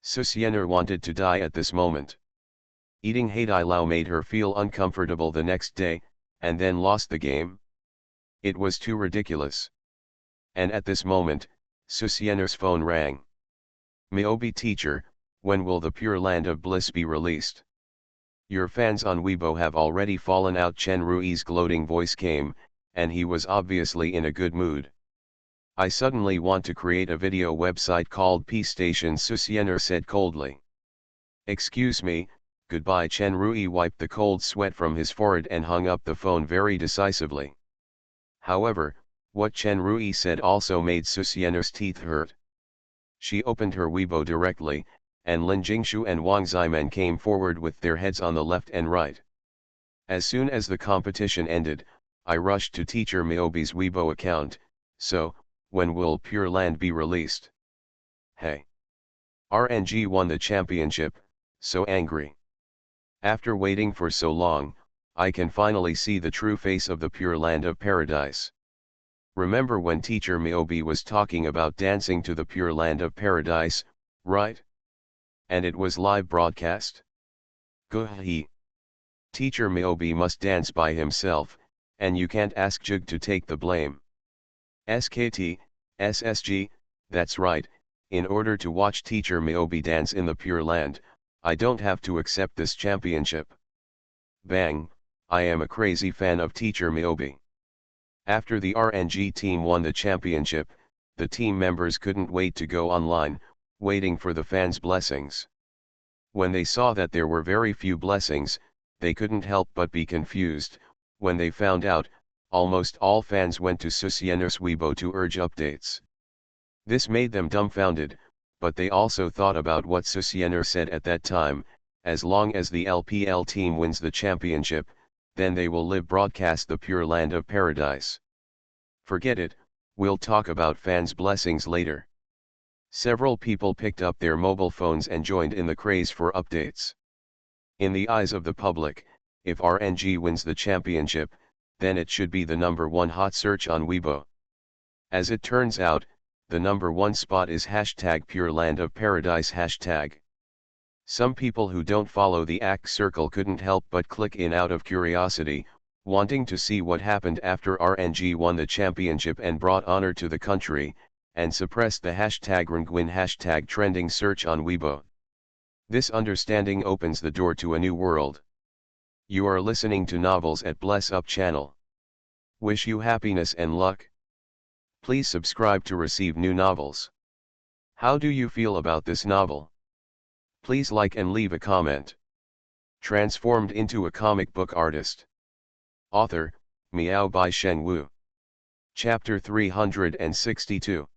Speaker 1: Susiener wanted to die at this moment. Eating Haidai made her feel uncomfortable the next day, and then lost the game. It was too ridiculous. And at this moment, Susiener's phone rang. Miobi teacher, when will the Pure Land of Bliss be released? Your fans on Weibo have already fallen out. Chen Rui's gloating voice came, and he was obviously in a good mood. I suddenly want to create a video website called P Station, Susiener said coldly. Excuse me, goodbye. Chen Rui wiped the cold sweat from his forehead and hung up the phone very decisively. However, what Chen Rui said also made Susiener's teeth hurt. She opened her Weibo directly, and Lin Jingshu and Wang Ximen came forward with their heads on the left and right. As soon as the competition ended, I rushed to teacher Miobi's Weibo account. So, when will Pure Land be released? Hey! RNG won the championship, so angry. After waiting for so long, I can finally see the true face of the Pure Land of Paradise. Remember when teacher Miobi was talking about dancing to the Pure Land of Paradise, right? And it was live broadcast? Guhi. Teacher Miobi must dance by himself, and you can't ask Jug to take the blame. SKT, SSG, that's right, in order to watch teacher Miobi dance in the Pure Land, I don't have to accept this championship. Bang, I am a crazy fan of teacher Miobi. After the RNG team won the championship, the team members couldn't wait to go online, waiting for the fans' blessings. When they saw that there were very few blessings, they couldn't help but be confused. When they found out, almost all fans went to Susiener's Weibo to urge updates. This made them dumbfounded, but they also thought about what Susiener said at that time: as long as the LPL team wins the championship, then they will live broadcast the Pure Land of Paradise. Forget it, we'll talk about fans' blessings later. Several people picked up their mobile phones and joined in the craze for updates. In the eyes of the public, if RNG wins the championship, then it should be the #1 hot search on Weibo. As it turns out, the #1 spot is #Pure Land of Paradise hashtag. Some people who don't follow the ACT circle couldn't help but click in out of curiosity, wanting to see what happened after RNG won the championship and brought honor to the country, and suppressed the #RNGwin trending search on Weibo. This understanding opens the door to a new world. You are listening to Novels at Bless Up channel. Wish you happiness and luck. Please subscribe to receive new novels. How do you feel about this novel? Please like and leave a comment. Transformed into a comic book artist. Author, Miao by Shen Wu. Chapter 362.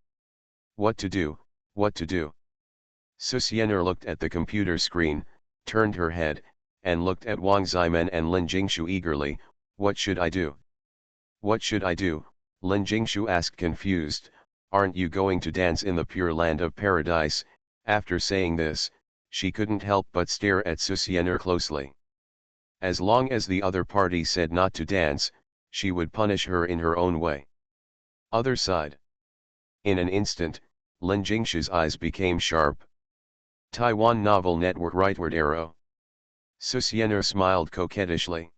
Speaker 1: What to do, what to do. Susiener looked at the computer screen, turned her head, and looked at Wang Ximen and Lin Jingshu eagerly. What should I do? What should I do? Lin Jingshu asked confused. Aren't you going to dance in the Pure Land of Paradise? After saying this, she couldn't help but stare at Susiener closely. As long as the other party said not to dance, she would punish her in her own way. Other side. In an instant, Lin Jingshu's eyes became sharp. Taiwan Novel Network rightward arrow. Susiener smiled coquettishly.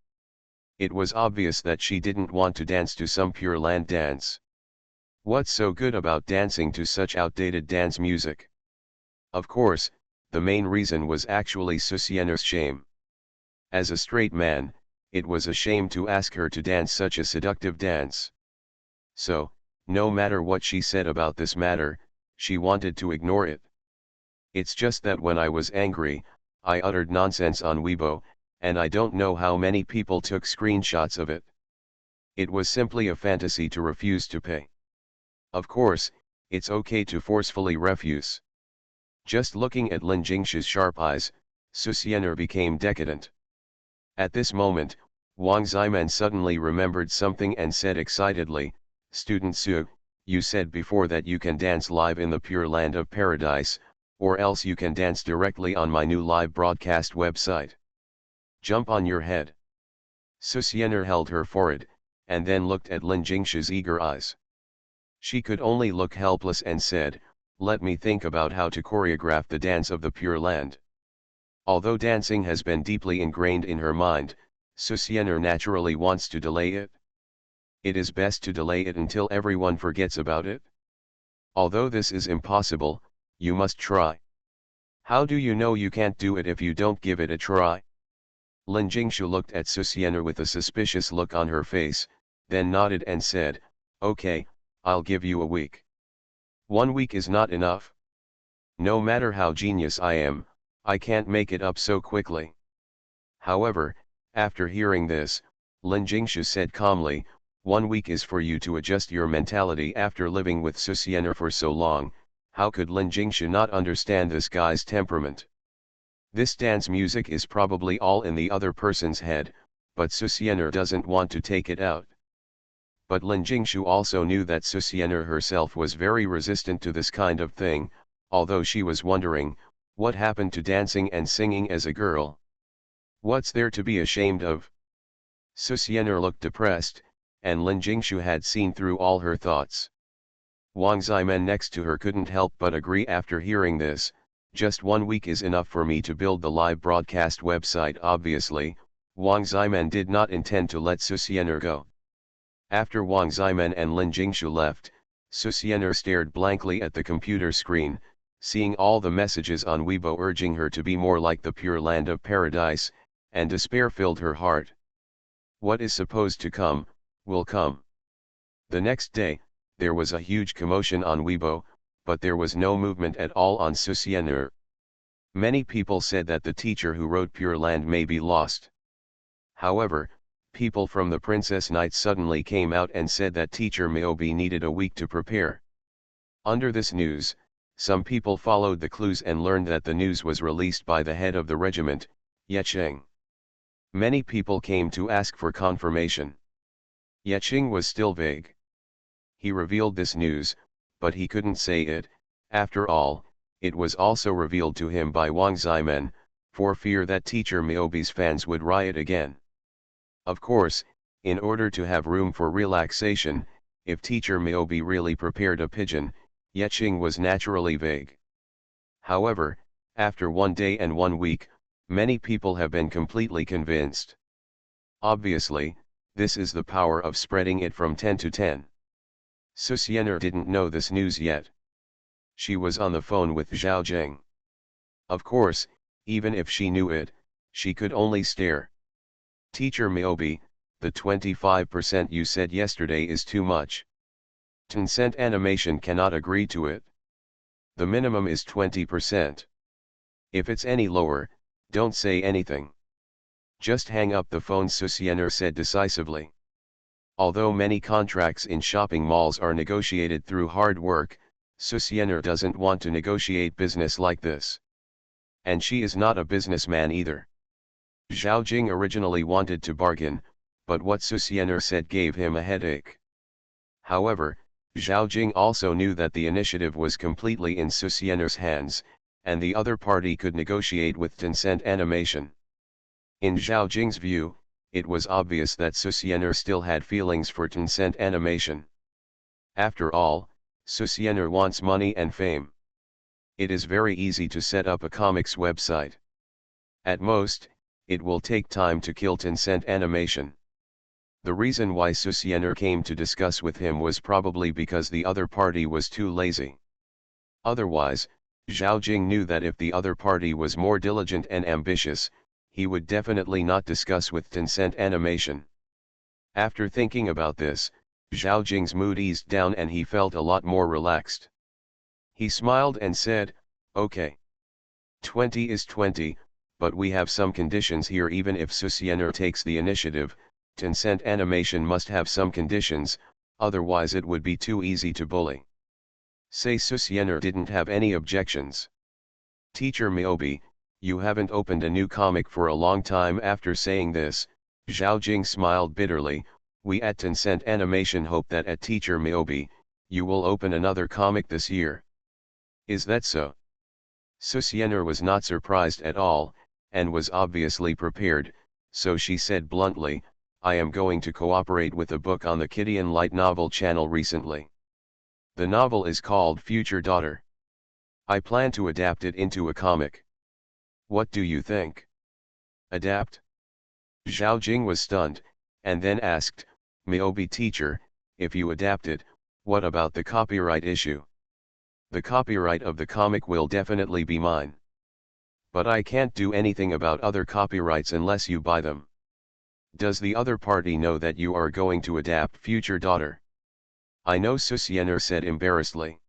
Speaker 1: It was obvious that she didn't want to dance to some Pure Land dance. What's so good about dancing to such outdated dance music? Of course, the main reason was actually Susiener's shame. As a straight man, it was a shame to ask her to dance such a seductive dance. So, no matter what she said about this matter, she wanted to ignore it. It's just that when I was angry, I uttered nonsense on Weibo, and I don't know how many people took screenshots of it. It was simply a fantasy to refuse to pay. Of course, it's okay to forcefully refuse. Just looking at Lin Jingshu's sharp eyes, Susiener became decadent. At this moment, Wang Ximen suddenly remembered something and said excitedly, "Student Su, you said before that you can dance live in the Pure Land of Paradise, or else you can dance directly on my new live broadcast website. Jump on your head." Susiener held her forehead, and then looked at Lin Jingshu's eager eyes. She could only look helpless and said, "Let me think about how to choreograph the dance of the Pure Land." Although dancing has been deeply ingrained in her mind, Susiener naturally wants to delay it. It is best to delay it until everyone forgets about it. Although this is impossible, you must try. How do you know you can't do it if you don't give it a try? Lin Jingshu looked at Susiener with a suspicious look on her face, then nodded and said, "Okay, I'll give you a week." 1 week is not enough. No matter how genius I am, I can't make it up so quickly. However, after hearing this, Lin Jingshu said calmly, 1 week is for you to adjust your mentality after living with Susiener for so long. How could Lin Jingshu not understand this guy's temperament? This dance music is probably all in the other person's head, but Susiener doesn't want to take it out. But Lin Jingshu also knew that Susiener herself was very resistant to this kind of thing, although she was wondering, what happened to dancing and singing as a girl? What's there to be ashamed of? Susiener looked depressed, and Lin Jingshu had seen through all her thoughts. Wang Ximen next to her couldn't help but agree after hearing this. Just 1 week is enough for me to build the live broadcast website. Obviously, Wang Ximen did not intend to let Susiener go. After Wang Ximen and Lin Jingshu left, Susiener stared blankly at the computer screen, seeing all the messages on Weibo urging her to be more like the Pure Land of Paradise, and despair filled her heart. What is supposed to come, will come. The next day, there was a huge commotion on Weibo, but there was no movement at all on Susianer. Many people said that the teacher who wrote Pure Land may be lost. However, people from the Princess Knight suddenly came out and said that teacher Myobi needed a week to prepare. Under this news, some people followed the clues and learned that the news was released by the head of the regiment, Yecheng. Many people came to ask for confirmation. Yecheng was still vague. He revealed this news, but he couldn't say it. After all, it was also revealed to him by Wang Zimen, for fear that teacher Myobi's fans would riot again. Of course, in order to have room for relaxation, if teacher Myobi really prepared a pigeon, Yecheng was naturally vague. However, after 1 day and 1 week, many people have been completely convinced. Obviously, this is the power of spreading it from 10 to 10. Susianer didn't know this news yet. She was on the phone with Zhao Jing. Of course, even if she knew it, she could only stare. Teacher Myobi, the 25% you said yesterday is too much. Tencent Animation cannot agree to it. The minimum is 20%. If it's any lower, don't say anything. Just hang up the phone, Susianer said decisively. Although many contracts in shopping malls are negotiated through hard work, Susianer doesn't want to negotiate business like this. And she is not a businessman either. Zhao Jing originally wanted to bargain, but what Susianer said gave him a headache. However, Zhao Jing also knew that the initiative was completely in Susianer's hands, and the other party could negotiate with Tencent Animation. In Zhao Jing's view, it was obvious that Susianer still had feelings for Tencent Animation. After all, Susianer wants money and fame. It is very easy to set up a comics website. At most, it will take time to kill Tencent Animation. The reason why Susianer came to discuss with him was probably because the other party was too lazy. Otherwise, Zhao Jing knew that if the other party was more diligent and ambitious, he would definitely not discuss with Tencent Animation. After thinking about this, Zhao Jing's mood eased down and he felt a lot more relaxed. He smiled and said, "Okay. 20 is 20, but we have some conditions here. Even if Susianer takes the initiative, Tencent Animation must have some conditions, otherwise it would be too easy to bully." Say Susianer didn't have any objections. Teacher Myobi, you haven't opened a new comic for a long time. After saying this, Zhao Jing smiled bitterly. We at Tencent Animation hope that at Teacher Myobi, you will open another comic this year. Is that so? Susianer was not surprised at all, and was obviously prepared, so she said bluntly, I am going to cooperate with a book on the Kidian Light Novel channel recently. The novel is called Future Daughter. I plan to adapt it into a comic. What do you think? Adapt? Zhao Jing was stunned, and then asked, Myobi teacher, if you adapt it, what about the copyright issue? The copyright of the comic will definitely be mine. But I can't do anything about other copyrights unless you buy them. Does the other party know that you are going to adapt Future Daughter? I know, Susianer said embarrassedly.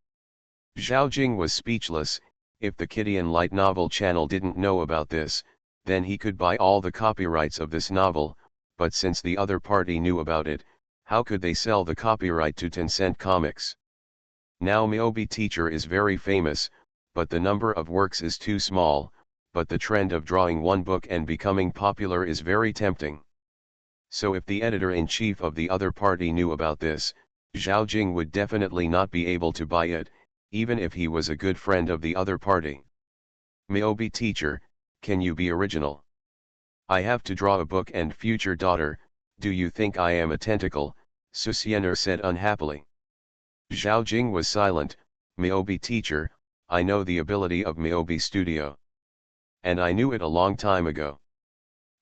Speaker 1: Zhao Jing was speechless. If the Kidian Light Novel channel didn't know about this, then he could buy all the copyrights of this novel, but since the other party knew about it, how could they sell the copyright to Tencent Comics? Now Myobi teacher is very famous, but the number of works is too small, but the trend of drawing one book and becoming popular is very tempting. So if the editor-in-chief of the other party knew about this, Zhao Jing would definitely not be able to buy it, even if he was a good friend of the other party. Myobi teacher, can you be original? I have to draw a book and Future Daughter. Do you think I am a tentacle? Susianer said unhappily. Zhao Jing was silent. Myobi teacher, I know the ability of Myobi Studio. And I knew it a long time ago.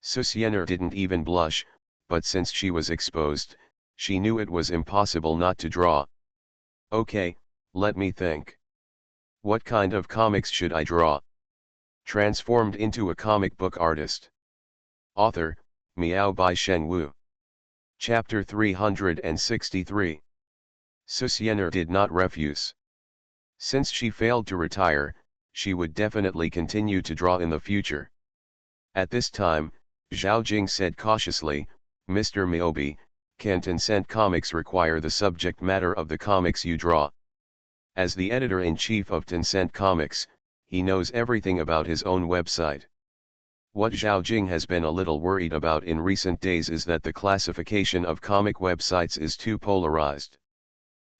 Speaker 1: Susianer didn't even blush, but since she was exposed, she knew it was impossible not to draw. Okay, let me think. What kind of comics should I draw? Transformed into a comic book artist. Author, Miao by Sheng Wu. Chapter 363. Susianer did not refuse. Since she failed to retire, she would definitely continue to draw in the future. At this time, Zhao Jing said cautiously, "Mr. Miyobi, can Tencent Comics require the subject matter of the comics you draw?" As the editor-in-chief of Tencent Comics, he knows everything about his own website. What Zhao Jing has been a little worried about in recent days is that the classification of comic websites is too polarized.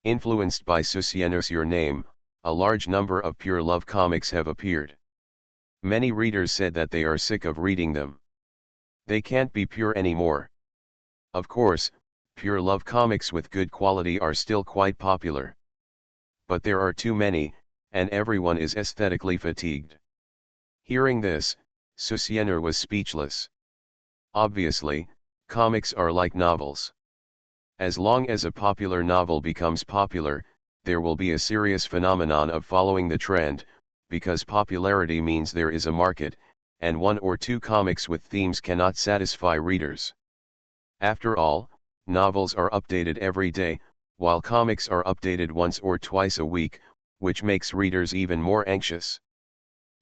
Speaker 1: Influenced by Susianer's Your Name, a large number of pure love comics have appeared. Many readers said that they are sick of reading them. They can't be pure anymore. Of course, pure love comics with good quality are still quite popular. But there are too many, and everyone is aesthetically fatigued. Hearing this, Susianer was speechless. Obviously, comics are like novels. As long as a popular novel becomes popular, there will be a serious phenomenon of following the trend, because popularity means there is a market, and one or two comics with themes cannot satisfy readers. After all, novels are updated every day, while comics are updated once or twice a week, which makes readers even more anxious.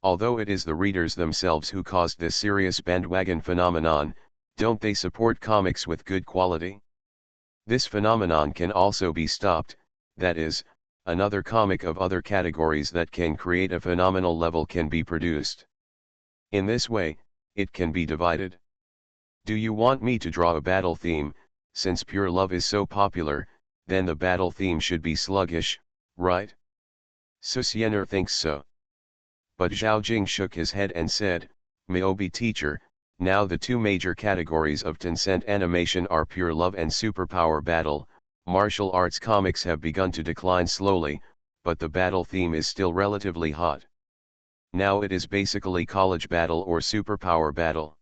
Speaker 1: Although it is the readers themselves who caused this serious bandwagon phenomenon, don't they support comics with good quality? This phenomenon can also be stopped, that is, another comic of other categories that can create a phenomenal level can be produced. In this way, it can be divided. Do you want me to draw a battle theme? Since pure love is so popular, then the battle theme should be sluggish, right? Susianer thinks so. But Zhao Jing shook his head and said, "Miyobi teacher, now the two major categories of Tencent animation are pure love and superpower battle. Martial arts comics have begun to decline slowly, but the battle theme is still relatively hot. Now it is basically college battle or superpower battle.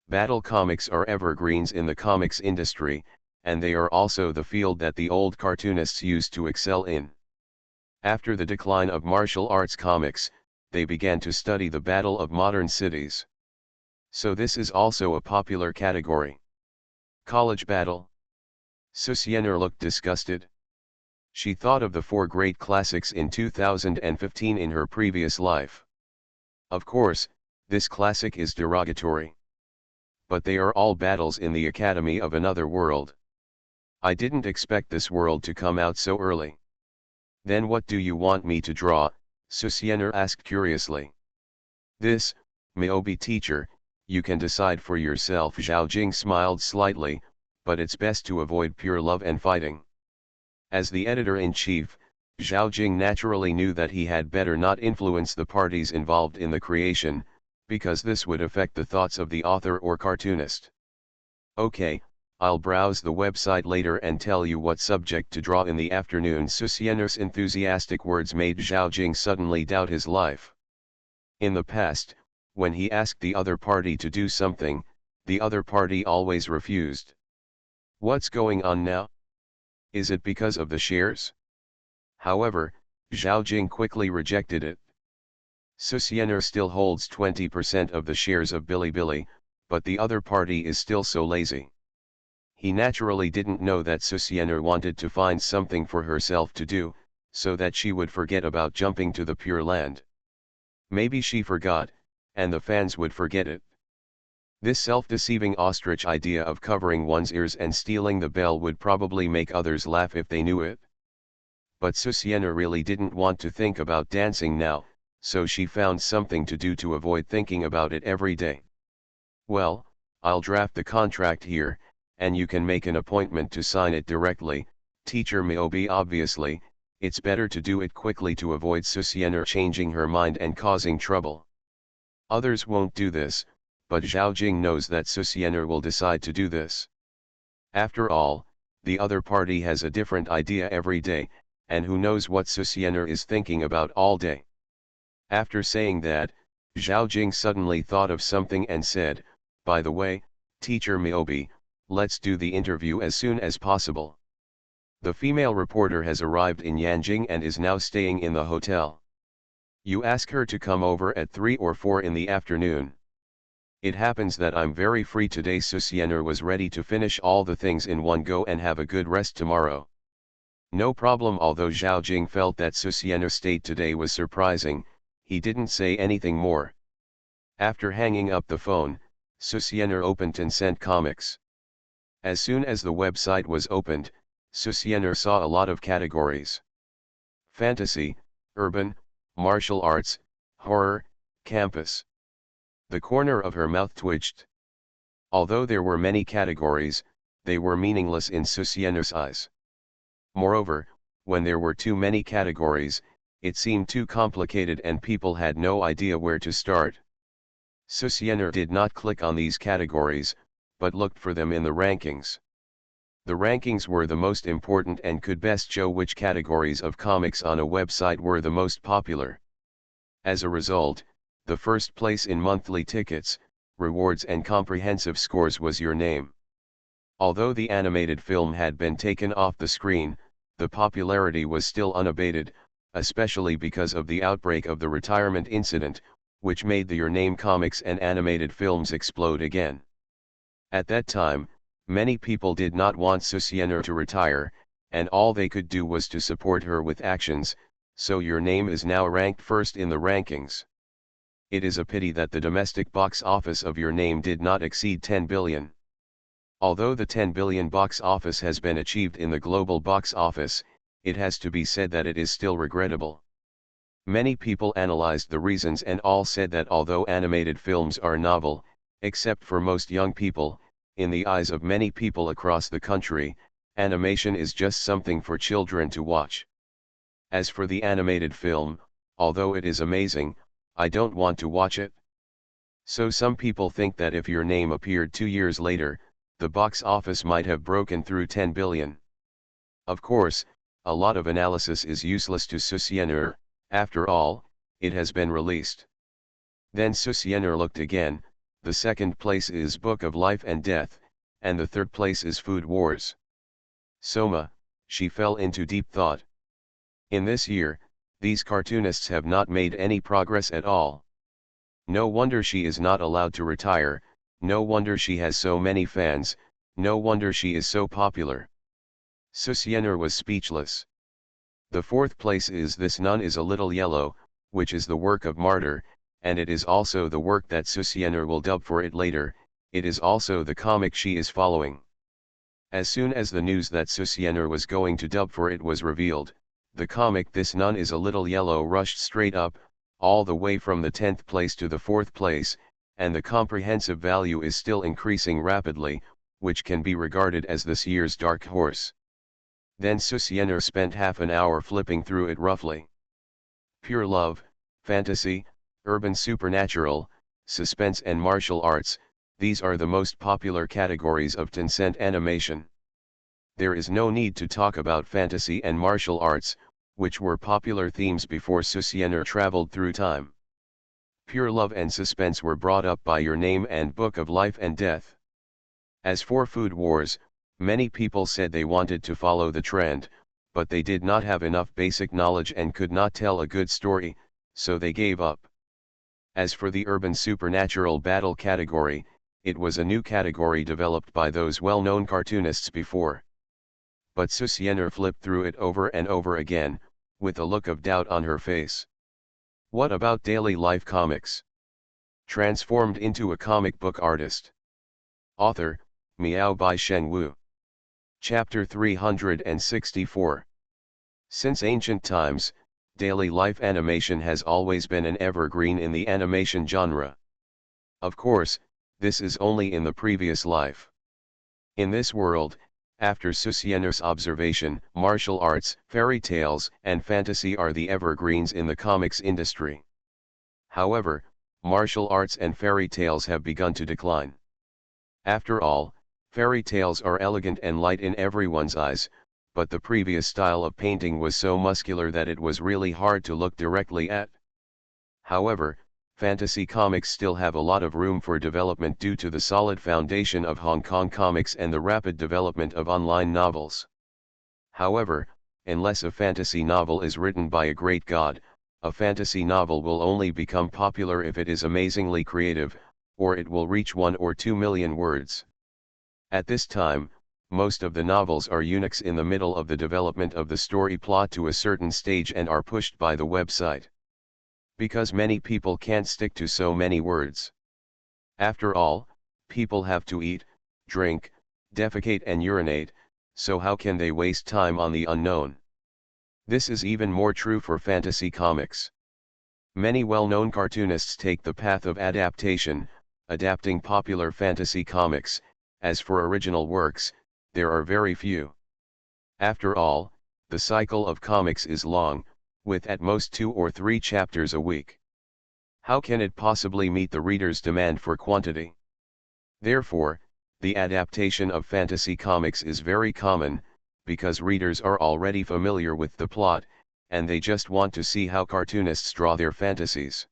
Speaker 1: Battle comics are evergreens in the comics industry, and they are also the field that the old cartoonists used to excel in. After the decline of martial arts comics, they began to study the battle of modern cities. So this is also a popular category. College battle." Susianer looked disgusted. She thought of the four great classics in 2015 in her previous life. Of course, this classic is derogatory. But they are all battles in the academy of another world. I didn't expect this world to come out so early. "Then what do you want me to draw?" Susianer asked curiously. "This, Miyobi teacher, you can decide for yourself." Zhao Jing smiled slightly, "but it's best to avoid pure love and fighting." As the editor-in-chief, Zhao Jing naturally knew that he had better not influence the parties involved in the creation, because this would affect the thoughts of the author or cartoonist. "Okay, I'll browse the website later and tell you what subject to draw in the afternoon." Susianer's enthusiastic words made Zhao Jing suddenly doubt his life. In the past, when he asked the other party to do something, the other party always refused. What's going on now? Is it because of the shares? However, Zhao Jing quickly rejected it. Susianer still holds 20% of the shares of Bilibili, but the other party is still so lazy. He naturally didn't know that Susianer wanted to find something for herself to do, so that she would forget about jumping to the Pure Land. Maybe she forgot, and the fans would forget it. This self-deceiving ostrich idea of covering one's ears and stealing the bell would probably make others laugh if they knew it. But Susianer really didn't want to think about dancing now, so she found something to do to avoid thinking about it every day. "Well, I'll draft the contract here, and you can make an appointment to sign it directly, Teacher Miyobi. Obviously, it's better to do it quickly to avoid Susianer changing her mind and causing trouble. Others won't do this, but Zhao Jing knows that Susianer will decide to do this. After all, the other party has a different idea every day, and who knows what Susianer is thinking about all day." After saying that, Zhao Jing suddenly thought of something and said, "By the way, Teacher Miyobi, let's do the interview as soon as possible. The female reporter has arrived in Yanjing and is now staying in the hotel. You ask her to come over at 3 or 4 in the afternoon. It happens that I'm very free today." Susianer was ready to finish all the things in one go and have a good rest tomorrow. No problem. Although Zhao Jing felt that Susiener's state today was surprising, he didn't say anything more. After hanging up the phone, Susiener opened Tencent Comics. As soon as the website was opened, Susiener saw a lot of categories: fantasy, urban, martial arts, horror, campus. The corner of her mouth twitched. Although there were many categories, they were meaningless in Susiener's eyes. Moreover, when there were too many categories, it seemed too complicated and people had no idea where to start. Susiener did not click on these categories, but looked for them in the rankings. The rankings were the most important and could best show which categories of comics on a website were the most popular. As a result, the first place in monthly tickets, rewards and comprehensive scores was Your Name. Although the animated film had been taken off the screen, the popularity was still unabated, especially because of the outbreak of the retirement incident, which made the Your Name comics and animated films explode again. At that time, many people did not want Susiener to retire, and all they could do was to support her with actions, so Your Name is now ranked first in the rankings. It is a pity that the domestic box office of Your Name did not exceed 10 billion. Although the 10 billion box office has been achieved in the global box office, it has to be said that it is still regrettable. Many people analyzed the reasons and all said that although animated films are novel, except for most young people, in the eyes of many people across the country, animation is just something for children to watch. As for the animated film, although it is amazing, I don't want to watch it. So some people think that if Your Name appeared 2 years later, the box office might have broken through 10 billion. Of course, a lot of analysis is useless to Susiener. After all, it has been released. Then Susiener looked again. The second place is Book of Life and Death, and the third place is Food Wars. Soma, she fell into deep thought. In this year, these cartoonists have not made any progress at all. No wonder she is not allowed to retire, no wonder she has so many fans, no wonder she is so popular. Susiener was speechless. The fourth place is This Nun is a Little Yellow, which is the work of Martyr, and it is also the work that Susiener will dub for it later. It is also the comic she is following. As soon as the news that Susiener was going to dub for it was revealed, the comic This Nun is a Little Yellow rushed straight up, all the way from the 10th place to the 4th place, and the comprehensive value is still increasing rapidly, which can be regarded as this year's dark horse. Then Susiener spent half an hour flipping through it roughly. Pure love, fantasy, urban supernatural, suspense and martial arts, these are the most popular categories of Tencent animation. There is no need to talk about fantasy and martial arts, which were popular themes before Susiener traveled through time. Pure love and suspense were brought up by Your Name and Book of Life and Death. As for Food Wars, many people said they wanted to follow the trend, but they did not have enough basic knowledge and could not tell a good story, so they gave up. As for the urban supernatural battle category, it was a new category developed by those well-known cartoonists before. But Susiener flipped through it over and over again, with a look of doubt on her face. What about daily life comics? Transformed into a comic book artist. Author, Miao by Sheng Wu. Chapter 364. Since ancient times, daily life animation has always been an evergreen in the animation genre. Of course, this is only in the previous life. In this world, after Susiener's observation, martial arts, fairy tales, and fantasy are the evergreens in the comics industry. However, martial arts and fairy tales have begun to decline. After all, fairy tales are elegant and light in everyone's eyes, but the previous style of painting was so muscular that it was really hard to look directly at. However, fantasy comics still have a lot of room for development due to the solid foundation of Hong Kong comics and the rapid development of online novels. However, unless a fantasy novel is written by a great god, a fantasy novel will only become popular if it is amazingly creative, or it will reach 1 or 2 million words. At this time, most of the novels are eunuchs in the middle of the development of the story plot to a certain stage and are pushed by the website. Because many people can't stick to so many words. After all, people have to eat, drink, defecate and urinate, so how can they waste time on the unknown? This is even more true for fantasy comics. Many well-known cartoonists take the path of adaptation, adapting popular fantasy comics. As for original works, there are very few. After all, the cycle of comics is long, with at most 2 or 3 chapters a week. How can it possibly meet the reader's demand for quantity? Therefore, the adaptation of fantasy comics is very common, because readers are already familiar with the plot, and they just want to see how cartoonists draw their fantasies.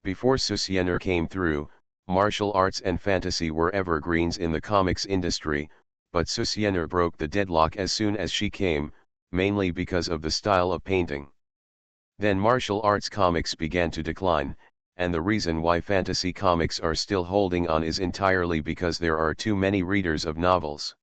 Speaker 1: Before Susianer came through, martial arts and fantasy were evergreens in the comics industry, but Susianer broke the deadlock as soon as she came, mainly because of the style of painting. Then martial arts comics began to decline, and the reason why fantasy comics are still holding on is entirely because there are too many readers of novels.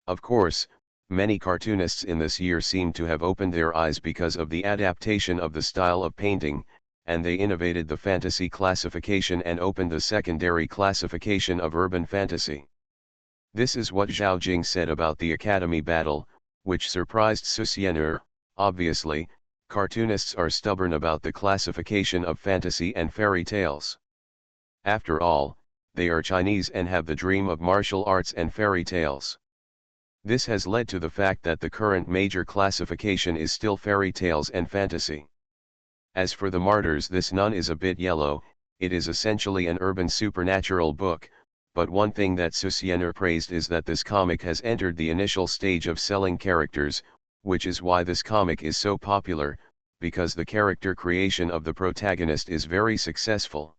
Speaker 1: Of course, many cartoonists in this year seem to have opened their eyes because of the adaptation of the style of painting, and they innovated the fantasy classification and opened the secondary classification of urban fantasy. This is what Zhao Jing said about the Academy battle, which surprised Susianer. Obviously, cartoonists are stubborn about the classification of fantasy and fairy tales. After all, they are Chinese and have the dream of martial arts and fairy tales. This has led to the fact that the current major classification is still fairy tales and fantasy. As for The Martyrs, this nun is a bit yellow. It is essentially an urban supernatural book, but one thing that Susianer praised is that this comic has entered the initial stage of selling characters, which is why this comic is so popular, because the character creation of the protagonist is very successful.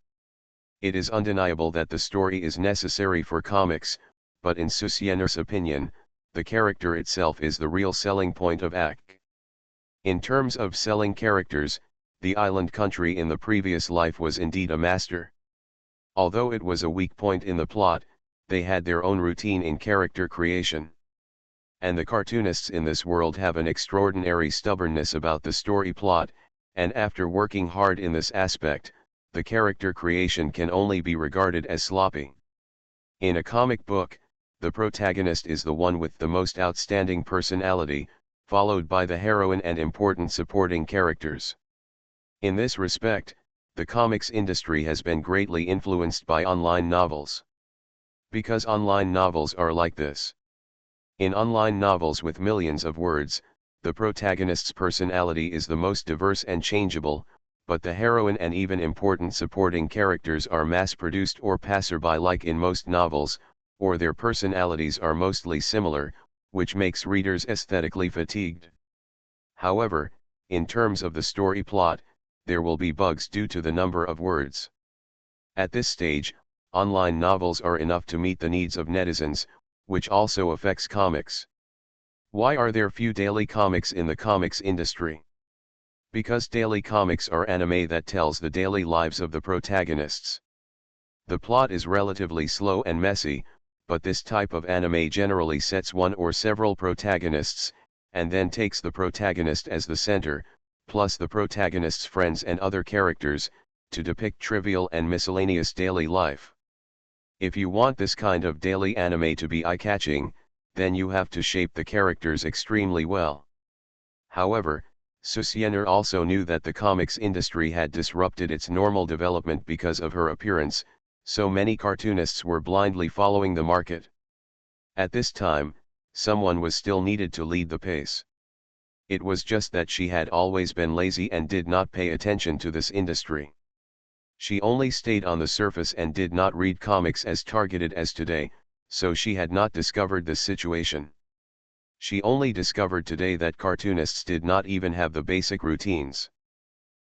Speaker 1: It is undeniable that the story is necessary for comics, but in Susianer's opinion, the character itself is the real selling point of ACK. In terms of selling characters, the island country in the previous life was indeed a master. Although it was a weak point in the plot, they had their own routine in character creation. And the cartoonists in this world have an extraordinary stubbornness about the story plot, and after working hard in this aspect, the character creation can only be regarded as sloppy. In a comic book, the protagonist is the one with the most outstanding personality, followed by the heroine and important supporting characters. In this respect, the comics industry has been greatly influenced by online novels. Because online novels are like this. In online novels with millions of words, the protagonist's personality is the most diverse and changeable, but the heroine and even important supporting characters are mass-produced or passerby-like in most novels, or their personalities are mostly similar, which makes readers aesthetically fatigued. However, in terms of the story plot, there will be bugs due to the number of words. At this stage, online novels are enough to meet the needs of netizens, which also affects comics. Why are there few daily comics in the comics industry? Because daily comics are anime that tells the daily lives of the protagonists. The plot is relatively slow and messy, but this type of anime generally sets one or several protagonists, and then takes the protagonist as the center, plus the protagonist's friends and other characters, to depict trivial and miscellaneous daily life. If you want this kind of daily anime to be eye-catching, then you have to shape the characters extremely well. However, Susianer also knew that the comics industry had disrupted its normal development because of her appearance, so many cartoonists were blindly following the market. At this time, someone was still needed to lead the pace. It was just that she had always been lazy and did not pay attention to this industry. She only stayed on the surface and did not read comics as targeted as today, so she had not discovered this situation. She only discovered today that cartoonists did not even have the basic routines.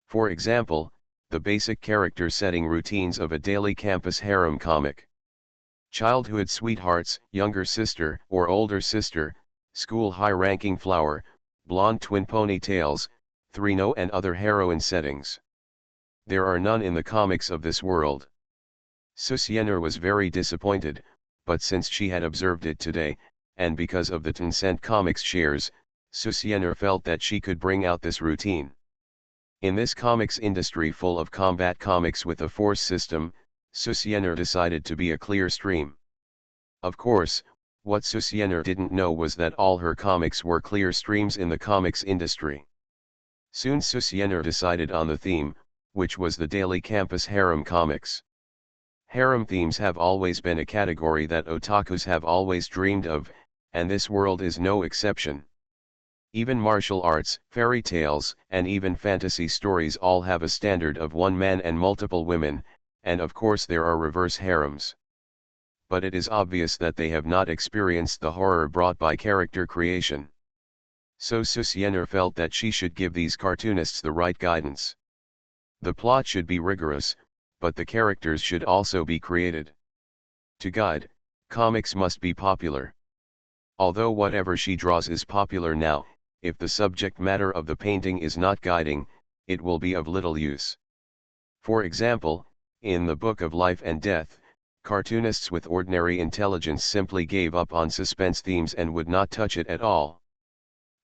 Speaker 1: For example, the basic character setting routines of a daily campus harem comic. Childhood sweethearts, younger sister or older sister, school high-ranking flower, blonde twin ponytails, 3-no and other heroine settings. There are none in the comics of this world. Susianer was very disappointed, but since she had observed it today, and because of the Tencent Comics shares, Susiener felt that she could bring out this routine. In this comics industry full of combat comics with a force system, Susiener decided to be a clear stream. Of course, what Susiener didn't know was that all her comics were clear streams in the comics industry. Soon Susiener decided on the theme, which was the daily campus harem comics. Harem themes have always been a category that otakus have always dreamed of, and this world is no exception. Even martial arts, fairy tales, and even fantasy stories all have a standard of one man and multiple women, and of course there are reverse harems. But it is obvious that they have not experienced the horror brought by character creation. So Susiener felt that she should give these cartoonists the right guidance. The plot should be rigorous, but the characters should also be created. To guide, comics must be popular. Although whatever she draws is popular now, if the subject matter of the painting is not guiding, it will be of little use. For example, in the Book of Life and Death, cartoonists with ordinary intelligence simply gave up on suspense themes and would not touch it at all.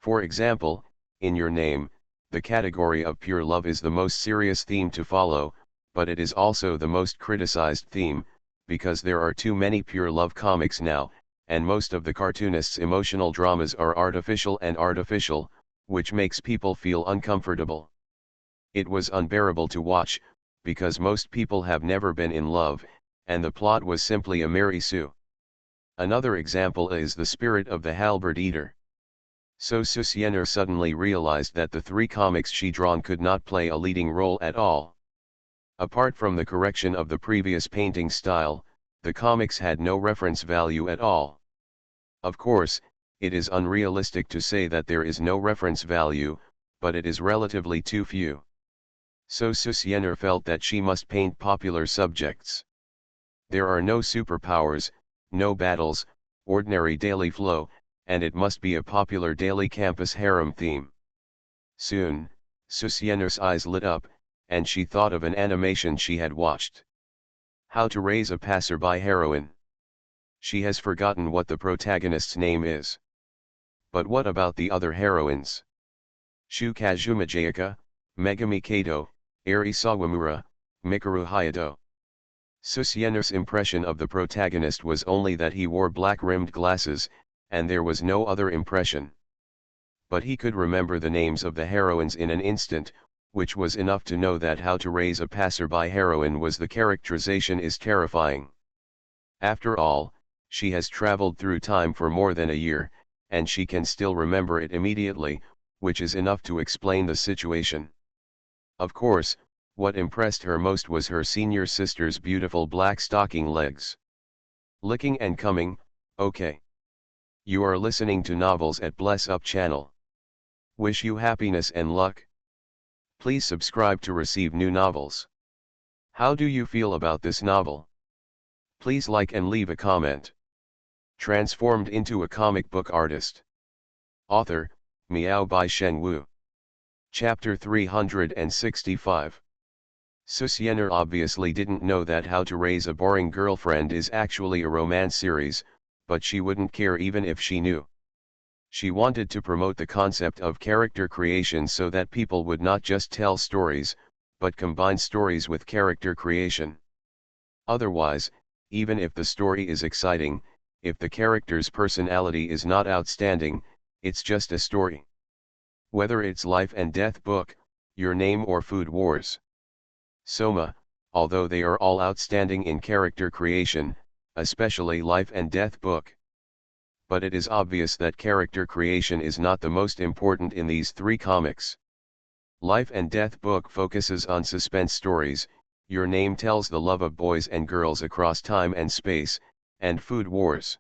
Speaker 1: For example, in Your Name, the category of pure love is the most serious theme to follow, but it is also the most criticized theme, because there are too many pure love comics now, and most of the cartoonists' emotional dramas are artificial, which makes people feel uncomfortable. It was unbearable to watch, because most people have never been in love, and the plot was simply a Mary Sue. Another example is The Spirit of the Halberd Eater. So Susiener suddenly realized that the three comics she drawn could not play a leading role at all. Apart from the correction of the previous painting style, the comics had no reference value at all. Of course, it is unrealistic to say that there is no reference value, but it is relatively too few. So Susiener felt that she must paint popular subjects. There are no superpowers, no battles, ordinary daily flow, and it must be a popular daily campus harem theme. Soon, Susiener's eyes lit up, and she thought of an animation she had watched. How to Raise a Passerby Heroine. She has forgotten what the protagonist's name is. But what about the other heroines? Shu Kazumajayaka, Megami Kato, Eri Sawamura, Mikaru Hayato. Susiener's impression of the protagonist was only that he wore black-rimmed glasses, and there was no other impression. But he could remember the names of the heroines in an instant, which was enough to know that How to Raise a Passerby Heroine was the characterization is terrifying. After all, she has traveled through time for more than a year, and she can still remember it immediately, which is enough to explain the situation. Of course, what impressed her most was her senior sister's beautiful black stocking legs. Licking and coming, okay. You are listening to Novels at Bless Up channel. Wish you happiness and luck. Please subscribe to receive new novels. How do you feel about this novel? Please like and leave a comment. Transformed into a comic book artist. Author, Miao by Shen Wu. Chapter 365. Susiener obviously didn't know that How to Raise a Boring Girlfriend is actually a romance series, but she wouldn't care even if she knew. She wanted to promote the concept of character creation so that people would not just tell stories, but combine stories with character creation. Otherwise, even if the story is exciting, if the character's personality is not outstanding, it's just a story. Whether it's Life and Death book, Your Name or Food Wars. Soma, although they are all outstanding in character creation, especially Life and Death book. But it is obvious that character creation is not the most important in these three comics. Life and Death book focuses on suspense stories, Your Name tells the love of boys and girls across time and space, and Food Wars.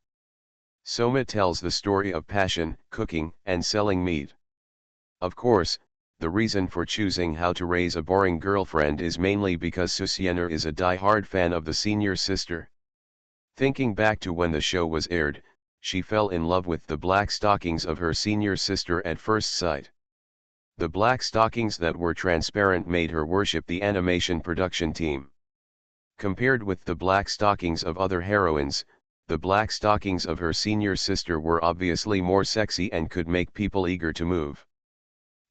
Speaker 1: Soma tells the story of passion, cooking, and selling meat. Of course, the reason for choosing How to Raise a Boring Girlfriend is mainly because Susiener is a die-hard fan of the senior sister. Thinking back to when the show was aired, she fell in love with the black stockings of her senior sister at first sight. The black stockings that were transparent made her worship the animation production team. Compared with the black stockings of other heroines, the black stockings of her senior sister were obviously more sexy and could make people eager to move.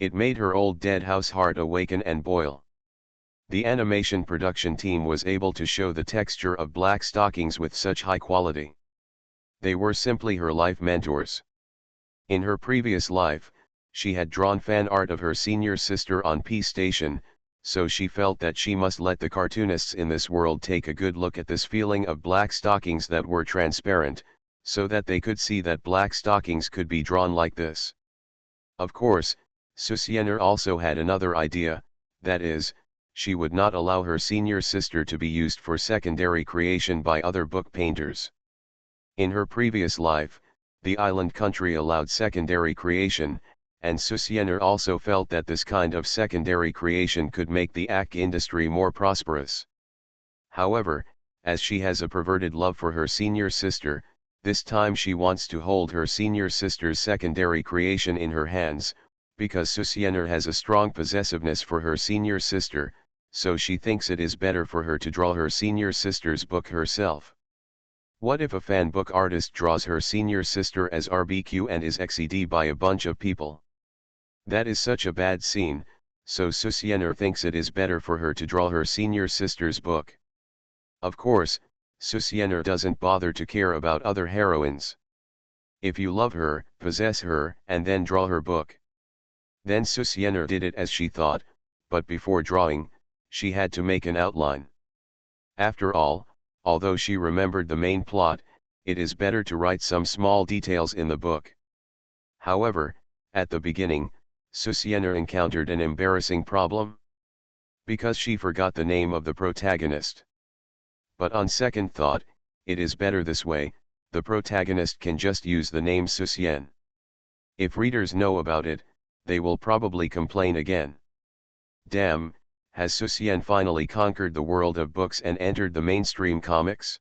Speaker 1: It made her old dead house heart awaken and boil. The animation production team was able to show the texture of black stockings with such high quality. They were simply her life mentors. In her previous life, she had drawn fan art of her senior sister on P Station, so she felt that she must let the cartoonists in this world take a good look at this feeling of black stockings that were transparent, so that they could see that black stockings could be drawn like this. Of course, Susiener also had another idea, that is, she would not allow her senior sister to be used for secondary creation by other book painters. In her previous life, the island country allowed secondary creation, and Susiener also felt that this kind of secondary creation could make the ACK industry more prosperous. However, as she has a perverted love for her senior sister, this time she wants to hold her senior sister's secondary creation in her hands, because Susiener has a strong possessiveness for her senior sister, so she thinks it is better for her to draw her senior sister's book herself. What if a fan book artist draws her senior sister as RBQ and is XED by a bunch of people? That is such a bad scene, so Susiener thinks it is better for her to draw her senior sister's book. Of course, Susiener doesn't bother to care about other heroines. If you love her, possess her, and then draw her book. Then Susiener did it as she thought, but before drawing, she had to make an outline. After all, although she remembered the main plot, it is better to write some small details in the book. However, at the beginning, Susiener encountered an embarrassing problem. Because she forgot the name of the protagonist. But on second thought, it is better this way, the protagonist can just use the name Susien. If readers know about it, they will probably complain again. Damn, has Susien finally conquered the world of books and entered the mainstream comics?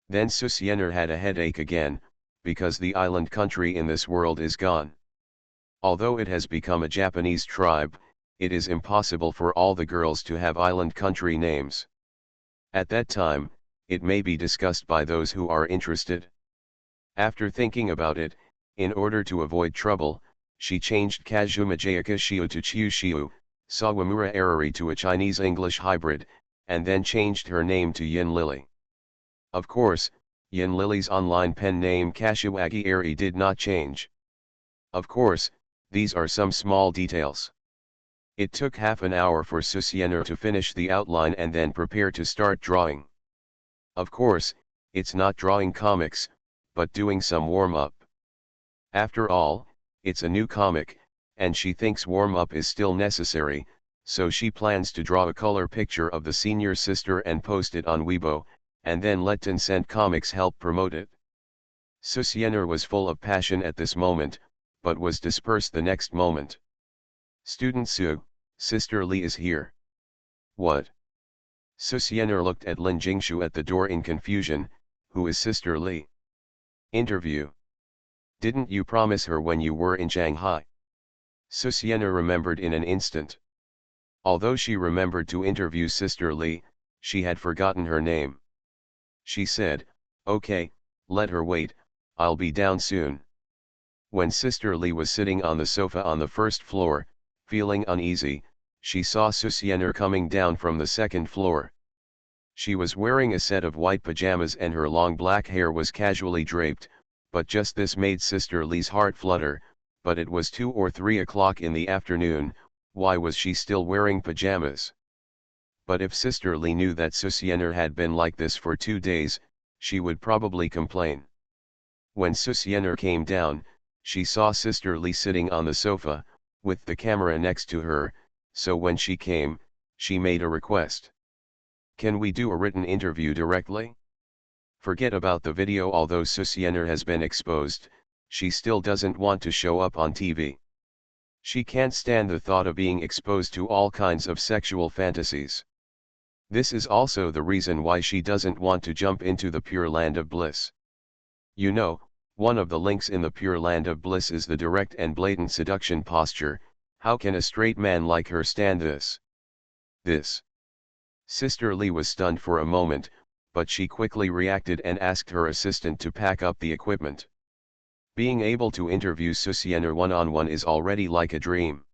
Speaker 1: Then Susiener had a headache again, because the island country in this world is gone. Although it has become a Japanese tribe, it is impossible for all the girls to have island country names. At that time, it may be discussed by those who are interested. After thinking about it, in order to avoid trouble, she changed Kazuma Jayaka Shiu to Chiu Shiu, Sawamura Arari to a Chinese English hybrid, and then changed her name to Yin Lily. Of course, Yin Lily's online pen name Kashiwagi Eri did not change. Of course, these are some small details. It took half an hour for Susiener to finish the outline and then prepare to start drawing. Of course, it's not drawing comics, but doing some warm-up. After all, it's a new comic, and she thinks warm-up is still necessary, so she plans to draw a color picture of the senior sister and post it on Weibo, and then let Tencent Comics help promote it. Susiener was full of passion at this moment, but was dispersed the next moment. Student Su, Sister Li is here. What? Susiener looked at Lin Jingshu at the door in confusion. Who is Sister Li? Interview. Didn't you promise her when you were in Shanghai? Susiener remembered in an instant. Although she remembered to interview Sister Li, she had forgotten her name. She said, "Okay, let her wait, I'll be down soon." When Sister Li was sitting on the sofa on the first floor, feeling uneasy, she saw Susiener coming down from the second floor. She was wearing a set of white pajamas and her long black hair was casually draped, but just this made Sister Li's heart flutter. But it was 2 or 3 o'clock in the afternoon, why was she still wearing pajamas? But if Sister Li knew that Susiener had been like this for 2 days, she would probably complain. When Susiener came down, she saw Sister Li sitting on the sofa, with the camera next to her, so when she came, she made a request. Can we do a written interview directly? Forget about the video. Although Susiener has been exposed, she still doesn't want to show up on TV. She can't stand the thought of being exposed to all kinds of sexual fantasies. This is also the reason why she doesn't want to jump into the pure land of bliss. You know, one of the links in the pure land of bliss is the direct and blatant seduction posture. How can a straight man like her stand this? Sister Li was stunned for a moment, but she quickly reacted and asked her assistant to pack up the equipment. Being able to interview Susienner one-on-one is already like a dream.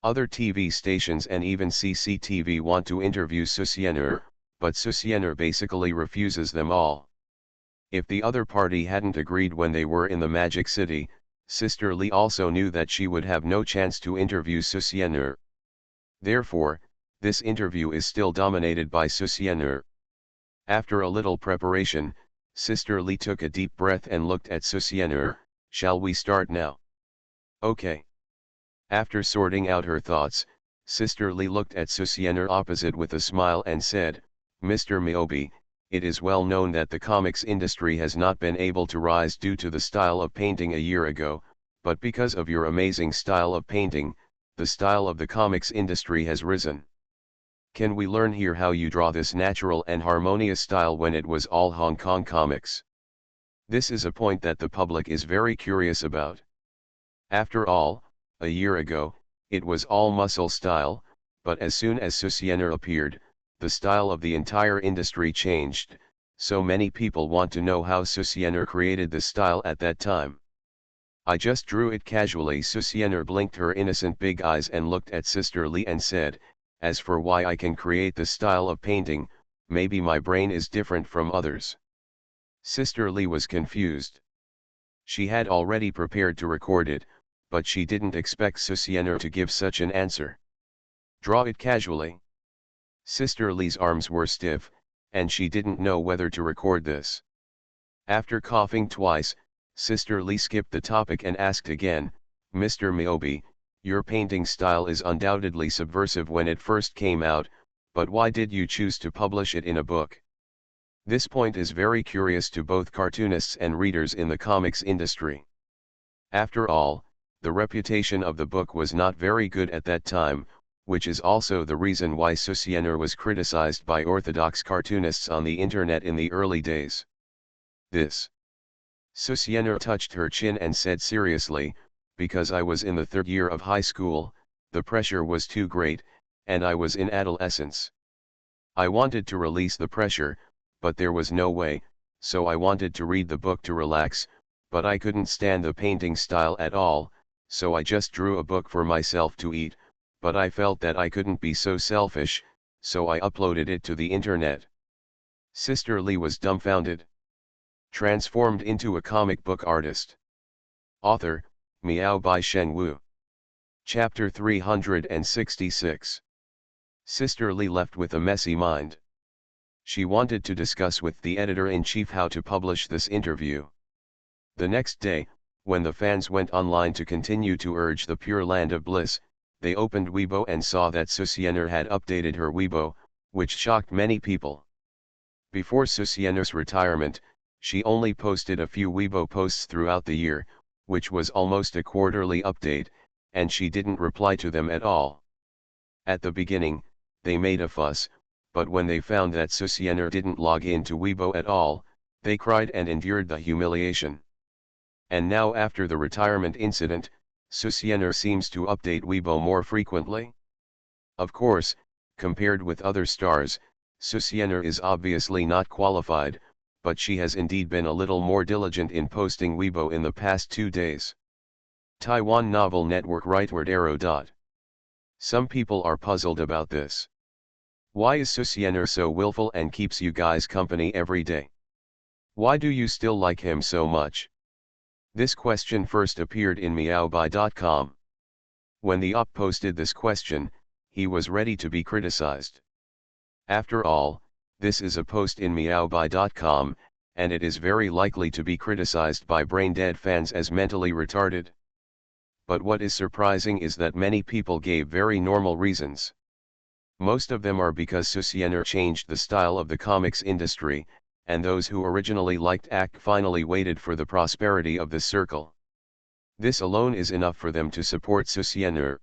Speaker 1: Other TV stations and even CCTV want to interview Susienner, but Susienner basically refuses them all. If the other party hadn't agreed when they were in the Magic City, Sister Lee also knew that she would have no chance to interview Susienner. Therefore, this interview is still dominated by Susienner. After a little preparation, Sister Lee took a deep breath and looked at Susienner. Shall we start now? Okay. After sorting out her thoughts, Sister Lee looked at Susienner opposite with a smile and said, Mr. Miyobi, it is well known that the comics industry has not been able to rise due to the style of painting a year ago, but because of your amazing style of painting, the style of the comics industry has risen. Can we learn here how you draw this natural and harmonious style when it was all Hong Kong comics? This is a point that the public is very curious about. After all, a year ago, it was all muscle style, but as soon as Susienner appeared, the style of the entire industry changed, so many people want to know how Susienner created the style at that time. I just drew it casually. Susienner blinked her innocent big eyes and looked at Sister Lee and said, as for why I can create this style of painting, maybe my brain is different from others. Sister Lee was confused. She had already prepared to record it, but she didn't expect Susienner to give such an answer. Draw it casually. Sister Lee's arms were stiff, and she didn't know whether to record this. After coughing twice, Sister Lee skipped the topic and asked again, Mr. Miyobi, your painting style is undoubtedly subversive when it first came out, but why did you choose to publish it in a book? This point is very curious to both cartoonists and readers in the comics industry. After all, the reputation of the book was not very good at that time, which is also the reason why Susienner was criticized by orthodox cartoonists on the internet in the early days. Susienner touched her chin and said seriously, because I was in the third year of high school, the pressure was too great, and I was in adolescence. I wanted to release the pressure, but there was no way, so I wanted to read the book to relax, but I couldn't stand the painting style at all, so I just drew a book for myself to eat, but I felt that I couldn't be so selfish, so I uploaded it to the internet. Sister Lee was dumbfounded. Transformed into a comic book artist. Author, Miao by Shen Wu. Chapter 366. Sister Lee left with a messy mind. She wanted to discuss with the editor-in-chief how to publish this interview. The next day, when the fans went online to continue to urge the Pure Land of Bliss, they opened Weibo and saw that Susienner had updated her Weibo, which shocked many people. Before Susienner's retirement, she only posted a few Weibo posts throughout the year, which was almost a quarterly update, and she didn't reply to them at all. At the beginning, they made a fuss, but when they found that Susienner didn't log in to Weibo at all, they cried and endured the humiliation. And now after the retirement incident, Susienner seems to update Weibo more frequently. Of course, compared with other stars, Susienner is obviously not qualified, but she has indeed been a little more diligent in posting Weibo in the past 2 days. Taiwan Novel Network Rightward Arrow. Some people are puzzled about this. Why is Susienner so willful and keeps you guys company every day? Why do you still like him so much? This question first appeared in meowby.com. When the op posted this question, he was ready to be criticized. After all, this is a post in meowby.com, and it is very likely to be criticized by brain-dead fans as mentally retarded. But what is surprising is that many people gave very normal reasons. Most of them are because Susienner changed the style of the comics industry, and those who originally liked ACT finally waited for the prosperity of the circle. This alone is enough for them to support Susienner.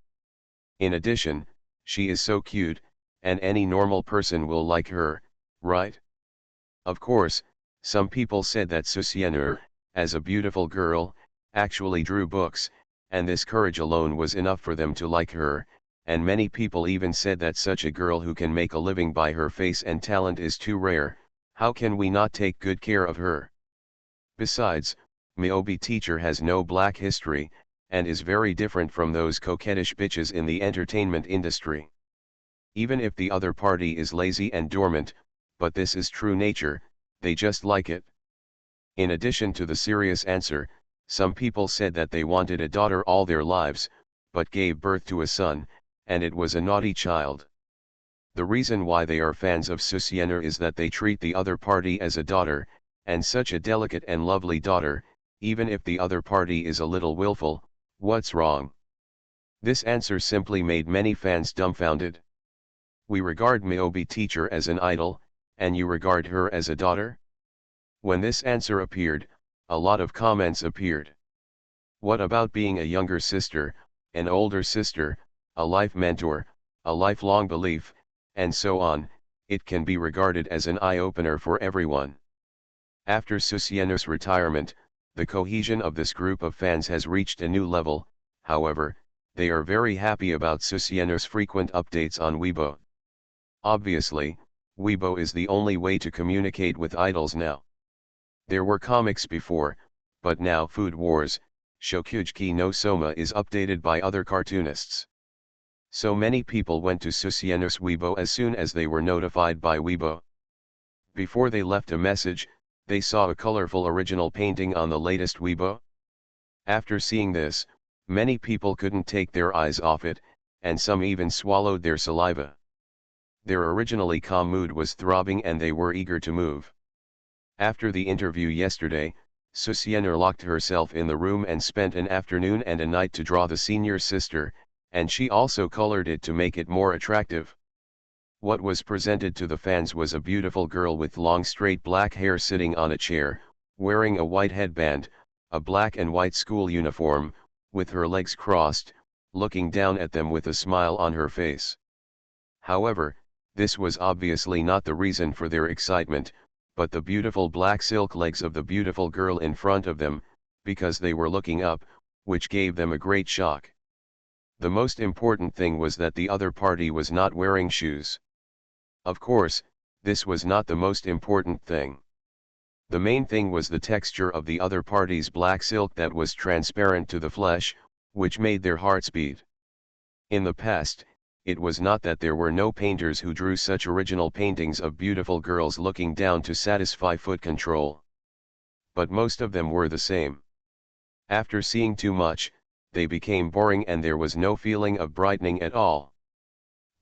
Speaker 1: In addition, she is so cute, and any normal person will like her, right? Of course, some people said that Susienner, as a beautiful girl, actually drew books, and this courage alone was enough for them to like her, and many people even said that such a girl who can make a living by her face and talent is too rare. How can we not take good care of her? Besides, Miobi teacher has no black history, and is very different from those coquettish bitches in the entertainment industry. Even if the other party is lazy and dormant, but this is true nature, they just like it. In addition to the serious answer, some people said that they wanted a daughter all their lives, but gave birth to a son, and it was a naughty child. The reason why they are fans of Susiener is that they treat the other party as a daughter, and such a delicate and lovely daughter, even if the other party is a little willful. What's wrong? This answer simply made many fans dumbfounded. We regard Miobi teacher as an idol, and you regard her as a daughter? When this answer appeared, a lot of comments appeared. What about being a younger sister, an older sister, a life mentor, a lifelong belief, and so on? It can be regarded as an eye-opener for everyone. After Susiener's retirement, the cohesion of this group of fans has reached a new level. However, they are very happy about Susiener's frequent updates on Weibo. Obviously, Weibo is the only way to communicate with idols now. There were comics before, but now Food Wars, Shokuji no Soma is updated by other cartoonists. So many people went to Susiener's Weibo as soon as they were notified by Weibo. Before they left a message, they saw a colorful original painting on the latest Weibo. After seeing this, many people couldn't take their eyes off it, and some even swallowed their saliva. Their originally calm mood was throbbing and they were eager to move. After the interview yesterday, Susiener locked herself in the room and spent an afternoon and a night to draw the senior sister, and she also colored it to make it more attractive. What was presented to the fans was a beautiful girl with long straight black hair sitting on a chair, wearing a white headband, a black and white school uniform, with her legs crossed, looking down at them with a smile on her face. However, this was obviously not the reason for their excitement, but the beautiful black silk legs of the beautiful girl in front of them, because they were looking up, which gave them a great shock. The most important thing was that the other party was not wearing shoes. Of course, this was not the most important thing. The main thing was the texture of the other party's black silk that was transparent to the flesh, which made their hearts beat. In the past, it was not that there were no painters who drew such original paintings of beautiful girls looking down to satisfy foot control. But most of them were the same. After seeing too much, they became boring and there was no feeling of brightening at all.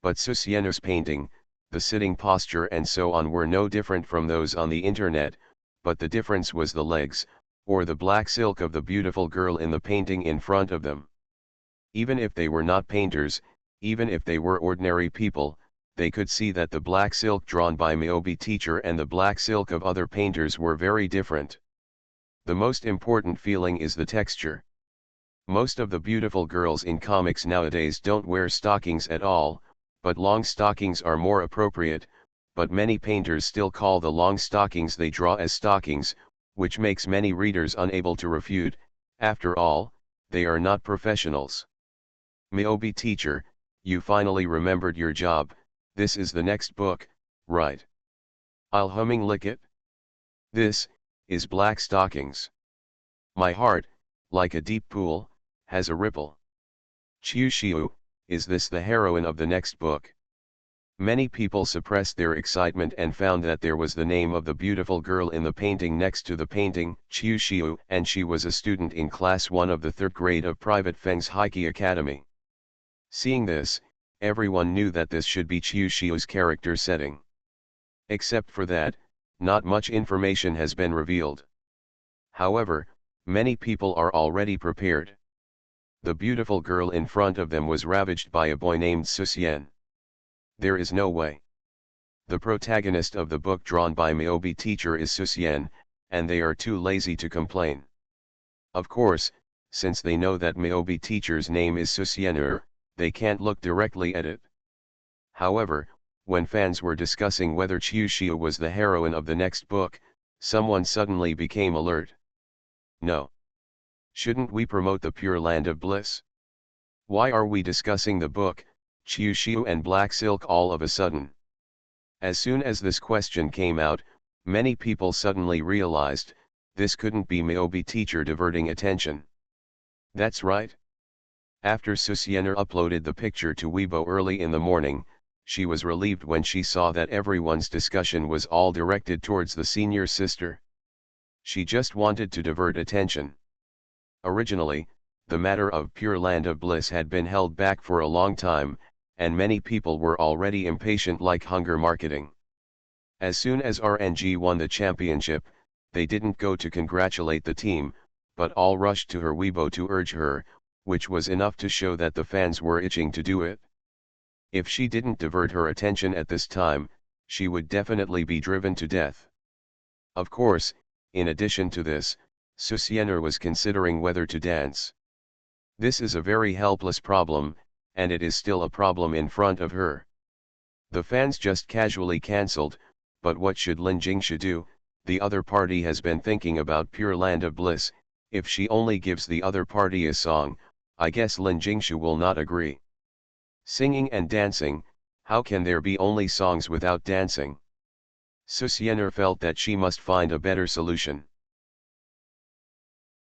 Speaker 1: But Susiener's painting, the sitting posture and so on were no different from those on the internet, but the difference was the legs, or the black silk of the beautiful girl in the painting in front of them. Even if they were not painters, even if they were ordinary people, they could see that the black silk drawn by Miobi teacher and the black silk of other painters were very different. The most important feeling is the texture. Most of the beautiful girls in comics nowadays don't wear stockings at all, but long stockings are more appropriate, but many painters still call the long stockings they draw as stockings, which makes many readers unable to refute. After all, they are not professionals. Miobi teacher, you finally remembered your job. This is the next book, right? I'll humming lick it. This is Black Stockings. My heart, like a deep pool, has a ripple. Chiu-Shiu, is this the heroine of the next book? Many people suppressed their excitement and found that there was the name of the beautiful girl in the painting next to the painting, Chiu-Shiu, and she was a student in class 1 of the 3rd grade of Private Feng's Heike Academy. Seeing this, everyone knew that this should be Chiu-Shiu's character setting. Except for that, not much information has been revealed. However, many people are already prepared. The beautiful girl in front of them was ravaged by a boy named Susien. There is no way. The protagonist of the book drawn by Miobi teacher is Susien, and they are too lazy to complain. Of course, since they know that Miobi teacher's name is Susiener, they can't look directly at it. However, when fans were discussing whether Chiu-Shiu was the heroine of the next book, someone suddenly became alert. No. Shouldn't we promote the Pure Land of Bliss? Why are we discussing the book, Chiu-Shiu and Black Silk all of a sudden? As soon as this question came out, Many people suddenly realized, this couldn't be Myobi teacher diverting attention. That's right. After Susiener uploaded the picture to Weibo early in the morning, she was relieved when she saw that everyone's discussion was all directed towards the senior sister. She just wanted to divert attention. Originally, the matter of Pure Land of Bliss had been held back for a long time, and many people were already impatient like hunger marketing. As soon as RNG won the championship, they didn't go to congratulate the team, but all rushed to her Weibo to urge her, which was enough to show that the fans were itching to do it. If she didn't divert her attention at this time, she would definitely be driven to death. Of course, in addition to this, Susiener was considering whether to dance. This is a very helpless problem, and it is still a problem in front of her. The fans just casually cancelled, but what should Lin Jingshu do? The other party has been thinking about Pure Land of Bliss. If she only gives the other party a song, I guess Lin Jingshu will not agree. Singing and dancing, how can there be only songs without dancing? Susiener felt that she must find a better solution.